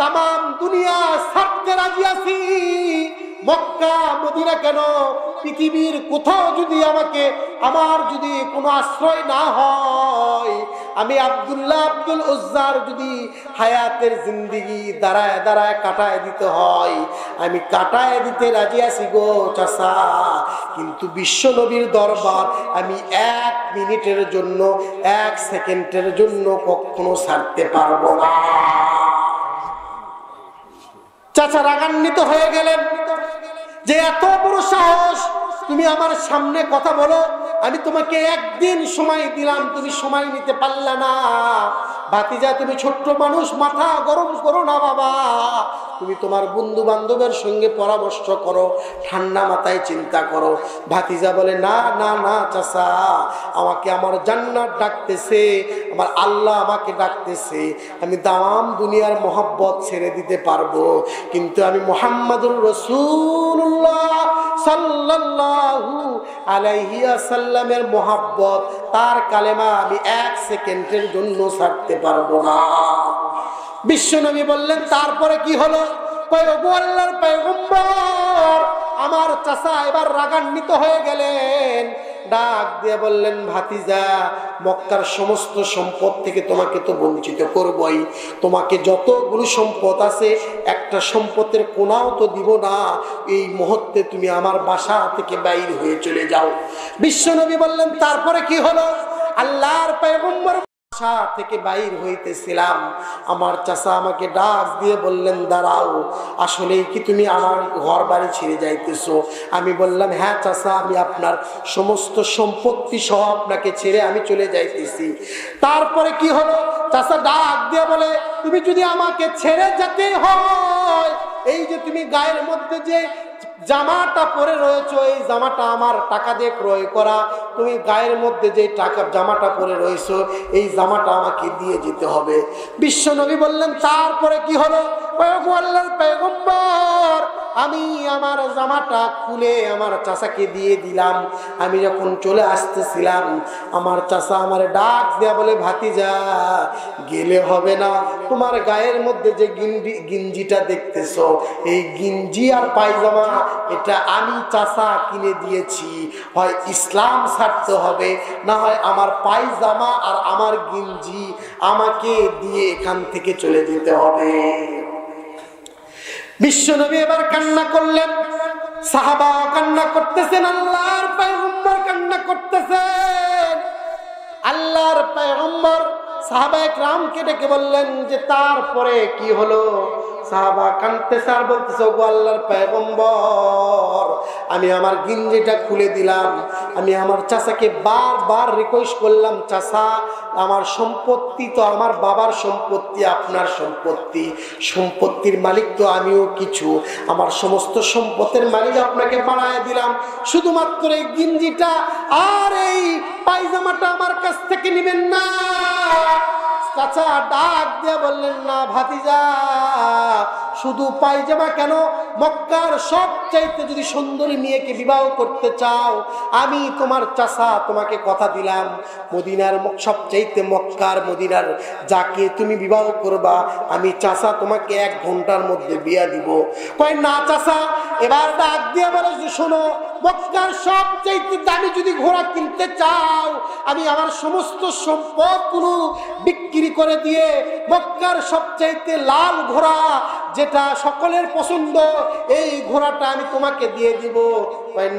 তাম দুনিয়া ছাড়তে রাজি আছি, মক্কা মদিনা কেন, পৃথিবীর কোথাও যদি আমার যদি কোনো আশ্রয় না হয়, আমি আব্দুল্লাহ আব্দুল উজ্জার যদি হায়াতের জিন্দেগি দাঁড়ায় দাঁড়ায় কাটায় দিতে হয়, আমি কাটায় দিতে রাজি আছি গো চাচা, কিন্তু বিশ্ব নবীর দরবার আমি 1 মিনিটের জন্য 1 সেকেন্ডের জন্য কখনো ছাড়তে পারবো না। চাচা রাগান্বিত হয়ে গেলেন যে এত বড় সাহস, তুমি আমার সামনে কথা বলো, আমি তোমাকে একদিন সময় দিলাম, তুমি সময় নিতে পারলা না। ভাতিজা, তুমি ছোট্ট মানুষ, মাথা গরম করো না বাবা, তুমি তোমার বন্ধু বান্ধবের সঙ্গে পরামর্শ করো, ঠান্ডা মাথায় চিন্তা করো। ভাতিজা বলে, না না না চাচা, আমাকে আমার জান্নাত ডাকতেছে, আমার আল্লাহ আমাকে ডাকতেছে, আমি তাম দুনিয়ার মহব্বত ছেড়ে দিতে পারবো, কিন্তু আমি মুহাম্মাদুর রাসূলুল্লাহ সাল্লাল্লাহু আলাইহি ওয়াসাল্লামের মহব্বত, তার কালেমা আমি 1 সেকেন্ডের জন্য ছাড়তে পারবো না। বিশ্বনবী বললেন, তারপরে কি হলো? কয়, ওগো আল্লাহর পয়গম্বর, আমার চাচা এবার রাগান্বিত হয়ে গেলেন, ডাক দিয়ে বললেন, ভাতিজা, মক্কার সমস্ত সম্পদ থেকে তোমাকে তো বঞ্চিত করবই, তোমাকে যতগুলো সম্পদ আছে একটা সম্পদের কোনাও তো দিব না, এই মুহূর্তে তুমি আমার বাসা থেকে বাইরে হয়ে চলে যাও। বিশ্বনবী বললেন, তারপরে কি হলো? আল্লাহর পয়গম্বর বাসা থেকে বাইর হইতেছিলাম, আমার চাচা আমাকে ডাক দিয়ে বললেন, দাঁড়াও, আসলেই কি তুমি আমার ঘর বাড়ি ছেড়ে যাইতেছো? আমি বললাম, হ্যাঁ চাচা, আমি আপনার সমস্ত সম্পত্তি সহ আপনাকে ছেড়ে আমি চলে যাইতেছি। তারপরে কি হলো? চাচা ডাক দিয়ে বলে, তুমি যদি আমাকে ছেড়ে যেতে হয়, এই যে তুমি গায়ের মধ্যে যে জামাটা পরে রয়েছে, এই জামাটা আমার টাকা দিয়ে ক্রয় করা, তুমি গায়ের মধ্যে যে জামাটা পরে রয়েছে, এই জামাটা আমাকে দিয়ে যেতে হবে। বিশ্বনবী বললেন, তারপরে কি হলো? আল্লাহর পয়গম্বর, আমি আমার জামাটা খুলে আমার চাচাকে দিয়ে দিলাম। আমি যখন চলে আসতেছিলাম, আমার চাচা আমার ডাক দেয়া বলে, ভাতিজা, গেলে হবে না, তোমার গায়ের মধ্যে যে গিঞ্জিটা দেখতেছো, এই গিঞ্জি আর পায়জামা এটা আমি চাচা কিনে দিয়েছি, হয় ইসলাম ছাড়তে হবে, না হয় আমার পায়জামা আর আমার গিঞ্জি আমাকে দিয়ে এখান থেকে চলে যেতে হবে। বিশ্বনবী এবার কান্না করলেন, সাহাবা কান্না করতেছেন, আল্লাহর পয়গম্বর কান্না করতেছেন। আল্লাহর পয়গম্বর সাহাবায়ে কেরামকে ডেকে বললেন যে, তারপরে কি হলো? সাহাবা কাঁদতেছে আর বলতেছে, ওগো আল্লাহর পয়গম্বর, আমি আমার গিঞ্জিটা খুলে দিলাম, আমি আমার চাচাকে বারবার রিকোয়েস্ট করলাম, চাচা, আমার সম্পত্তি তো আমার বাবার সম্পত্তি, আপনার সম্পত্তি, সম্পত্তির মালিক তো আমিও কিছু, আমার সমস্ত সম্পত্তির মালিক আপনাকে বানায় দিলাম, শুধুমাত্র এই গিঞ্জিটা আর এই পায়জামাটা আমার কাছ থেকে নেবেন না। চাচা ডাক দিয়ে বললেন, না ভাতিজা, শুধু পায়জামা কেন, মক্কার সবচাইতে যদি সুন্দরী মেয়েকে বিবাহ করতে চাও, আমি তোমার চাচা তোমাকে কথা দিলাম, মদিনার সবচাইতে মক্কার মদিনার যাকে তুমি বিবাহ করবা, আমি চাচা তোমাকে 1 ঘন্টার মধ্যে বিয়া দিব। কয়, না চাচা। এবার ডাক দিয়ে বলে, শোনো, মক্কার সবচাইতে দামি যদি ঘোড়া কিনতে চাও, আমি আমার সমস্ত সম্পদগুলো বিক্রি করে দিয়ে মক্কার সবচাইতে লাল ঘোড়া, যেটা সকলের পছন্দ, এই ঘোড়াটা আমি তোমাকে দিয়ে দিব।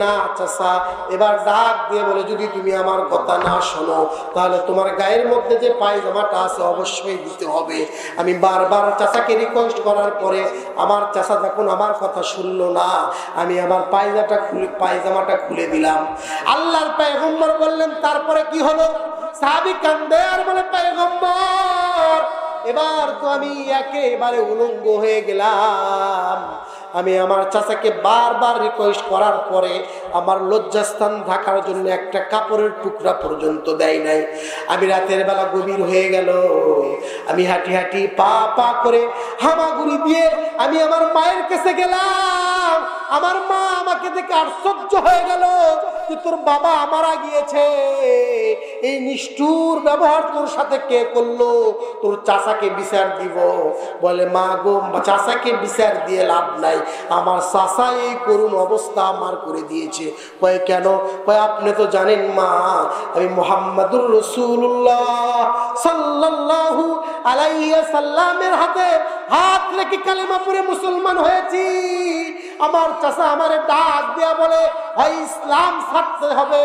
না চাচা। এবার ডাক দিয়ে বলে, যদি তুমি আমার কথা না শোনো, তাহলে তোমার গায়ের মধ্যে যে পায়জামাটা আছে অবশ্যই দিতে হবে। আমি বারবার চাচাকে রিকোয়েস্ট করার পরে আমার চাচা যখন আমার কথা শুনলো না, আমি আমার পায়জামাটা খুলে দিলাম। আল্লাহর পয়গম্বর বললেন, তারপরে কি হলো? সাহাবী কান্দে আর বলে, পয়গম্বর, এবার তো আমি একেবারে উলঙ্গ হয়ে গেলাম। আমি আমার চাচাকে বারবার রিকোয়েস্ট করার পরে আমার লজ্জাস্থান ঢাকার জন্য একটা কাপড়ের টুকরা পর্যন্ত দেয় নাই। আমি রাতের বেলা গভীর হয়ে গেল, আমি হাঁটি হাঁটি পা পা করে হামাগুড়ি দিয়ে আমি আমার মায়ের কাছে গেলাম। আমার মা আমাকে দেখে আশ্চর্য হয়ে গেল যে তোর বাবা মারা গিয়েছে, এই নিষ্ঠুর ব্যবহার তোর সাথে কে করলো? তোর চাচাকে বিচার দিব। বলে মা গো, চাচাকে বিচার দিয়ে লাভ নাই, আমার চাচা এই করুণ অবস্থা আমার করে দিয়েছে। কয় কেন? কয় আপনি তো জানেন মা, আমি মুহাম্মাদুর রাসূলুল্লাহ সাল্লাল্লাহু আলাইহি সাল্লামের হাতে হাত রেখে কালেমা পড়ে মুসলমান হয়েছি। আমার চাচা আমারে ডাক দিয়া বলে, হয় ইসলাম ছাড়তে হবে,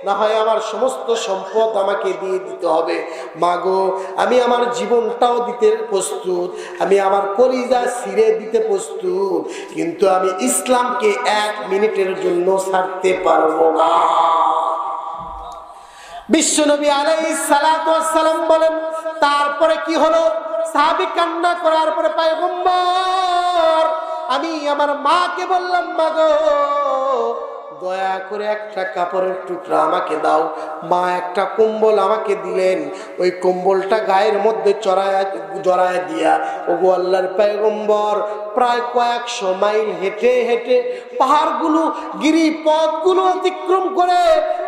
না হয় আমার সমস্ত সম্পদ আমাকে দিয়ে দিতে হবে। মাগো, আমি আমার জীবনটাও দিতে প্রস্তুত, আমি আমার কলিজা ছিঁড়ে দিতে প্রস্তুত, কিন্তু আমি ইসলামকে 1 মিনিটের জন্য ছাড়তে পারবো না। বিশ্বনবী আলাইহিস সালাতু ওয়াস সালাম বলেন, তারপরে কি হলো? সাহাবী কান্না করার পরে পয়গম্বর, আমি আমার মাকে বললাম, মা গো দয়া করে একটা কাপড়ের টুকরা আমাকে দাও। মা একটা কম্বল আমাকে দিলেন, ওই কম্বলটা গায়ের মধ্যে জড়ায় দিয়া ওগো আল্লাহর পয়গম্বর প্রায় কয়েকশো মাইল হেঁটে হেঁটে পাহাড়গুলো গিরিপথগুলো অতিক্রম করে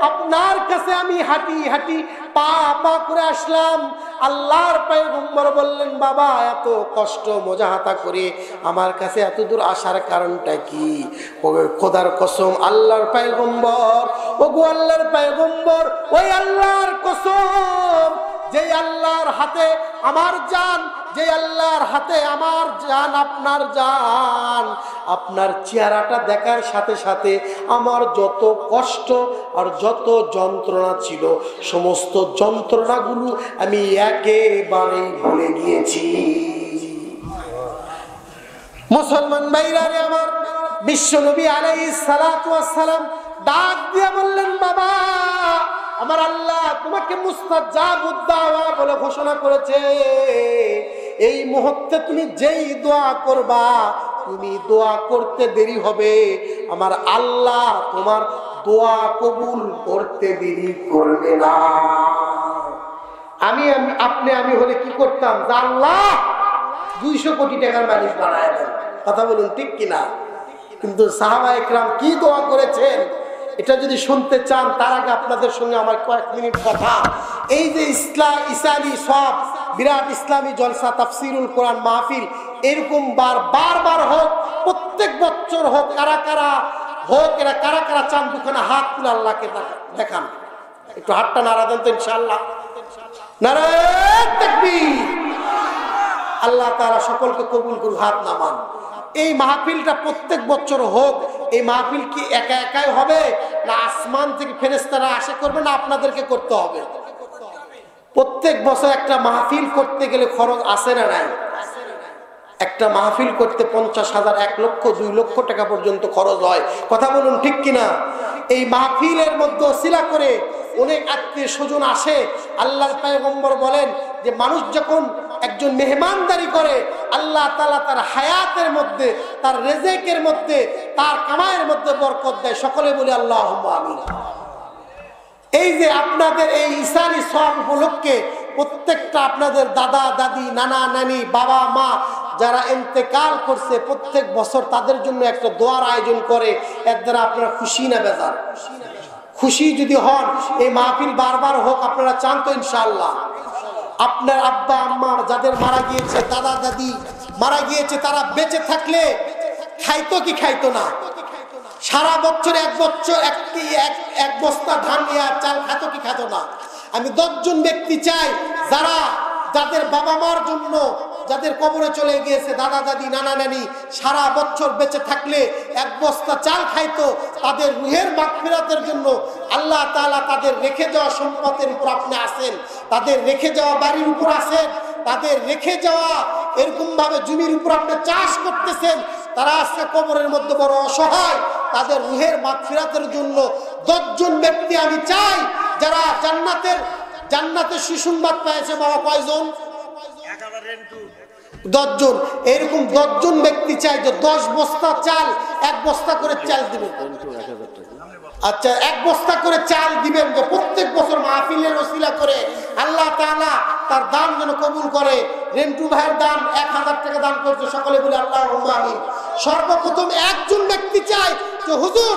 আপনার কাছে আমি হাঁটি হাঁটি পা পা করে আসলাম। আল্লাহর পয়গম্বর বললেন, বাবা এত কষ্ট মোজাহাতা করে আমার কাছে এত দূর আসার কারণটা কি? খোদার কসম আল্লাহর পয়গম্বর, ওগো আল্লাহর পয়গম্বর, ওই আল্লাহর কসম যে আল্লাহর হাতে আমার জান, যে আল্লাহর হাতে আমার জান, আপনার জান, আপনার চেহারাটা দেখার সাথে সাথে আমার যত কষ্ট আর যত যন্ত্রণা ছিল সমস্ত যন্ত্রণাগুলো আমি একেবারেই ভুলে গিয়েছি। মুসলমান ভাইরা রে আমার, বিশ্বনবী আলাইহিস সালাতু ওয়াস সালাম ডাক দিয়ে বললেন, বাবা আমার আল্লাহ তোমাকে মুস্তাজাবুদ দাওয়া বলে ঘোষণা করেছে। এই মুহূর্তে তুমি যেই দোয়া করবা, তুমি দোয়া করতে দেরি হবে, আমার আল্লাহ তোমার দোয়া কবুল করতে দেরি করবে না। আমি হলে কি করতাম? আল্লাহ 200 কোটি টাকার মালিক বানায় দেন। কথা বলুন ঠিক কিনা? কিন্তু সাহাবা একরাম কি দোয়া করেছেন এটা যদি শুনতে চান, তার আগে আপনাদের সঙ্গে আমার কয়েক মিনিট কথা। এই যে ইসলামী সব বিরাট ইসলামী জলসা তাফসিরুল কোরআন মাহফিল এরকম বারবার হোক, প্রত্যেক বছর হোক, কারা কারা হোক, এরা কারা কারা চান দুখানা হাত তুলে আল্লাহকে দেখান। একটু হাতটা নাড়া দেন তো ইনশাআল্লাহ। নারায়ে তাকবীর। আল্লাহ তাআলা সকলকে কবুল করুন, হাত নামান। এই মাহফিলটা প্রত্যেক বছর হোক। এই মাহফিল কি একা একাই হবে, না আসমান থেকে ফেরেশতারা আসে করবে, না আপনাদেরকে করতে হবে? প্রত্যেক বছর একটা মাহফিল করতে গেলে খরচ আছে না নাই? একটা মাহফিল করতে 50,000, 1 লক্ষ, 2 লক্ষ টাকা পর্যন্ত খরচ হয়। কথা বলুন ঠিক কিনা? এই মাহফিলের মধ্যে ওসিলা করে অনেক আত্মীয় স্বজন আসে। আল্লাহর পয়গম্বর বলেন যে মানুষ যখন একজন মেহমানদারি করে, আল্লাহ তাআলা তার হায়াতের মধ্যে, তার রিজিকের মধ্যে, তার কামাইয়ের মধ্যে বরকত দেয়। সকলে বলি আল্লাহুম্মা আমিন। এই যে আপনাদের এই ইসানি সব উপলক্ষে প্রত্যেকটা আপনাদের দাদা দাদি, নানা নানি, বাবা মা যারা ইন্তেকাল করছে, প্রত্যেক বছর তাদের জন্য একটা দোয়ার আয়োজন করে। এর দ্বারা আপনারা খুশি না বেজার? খুশি যদি হন, এই মাহফিল বারবার হোক, আপনারা চান তো ইনশাআল্লাহ? আপনার আব্বা আম্মা যাদের মারা গিয়েছে, দাদা দাদি মারা গিয়েছে, তারা বেঁচে থাকলে খাইতো কি খাইতো না? সারা বছর এক বস্তা ধান নিয়ে চাল খাইতো কি খাইতো না? আমি 10 জন ব্যক্তি চাই যাদের বাবা মার জন্য, যাদের কবরে চলে গিয়েছে দাদা দাদি, নানা নানি, সারা বছর বেঁচে থাকলে 1 বস্তা চাল খাইতো, তাদের রুহের মাগফিরাতের জন্য আল্লাহ তাআলা তাদের রেখে যাওয়া সম্পদের উপর আপনি আছেন, তাদের রেখে যাওয়া বাড়ির উপর আছেন, তাদের রেখে যাওয়া এরকম ভাবে জমির উপর আপনি চাষ করতেছেন। তারা আজকে কবরের মধ্যে বড় অসহায়, তাদের রুহের মাগফিরাতের জন্য 10 জন ব্যক্তি আমি চাই যারা জান্নাতের সুসংবাদ পেয়েছে। বাবা কয়জন? 10 জন, এরকম 10 জন ব্যক্তি চাই যে 10 বস্তা চাল, 1 বস্তা করে চাল দিবেন। আচ্ছা, 1 বস্তা করে চাল দিবেন, যে প্রত্যেক বছর মাহফিলের ওসিলা করে আল্লাহ তাআলা তার দান যেন কবুল করে। রেন্টু ভাইয়ের দান 1000 টাকা দান করছে, সকলে বলে আল্লাহুম্মা আমিন। সর্বপ্রথম একজন ব্যক্তি চাই যে হুজুর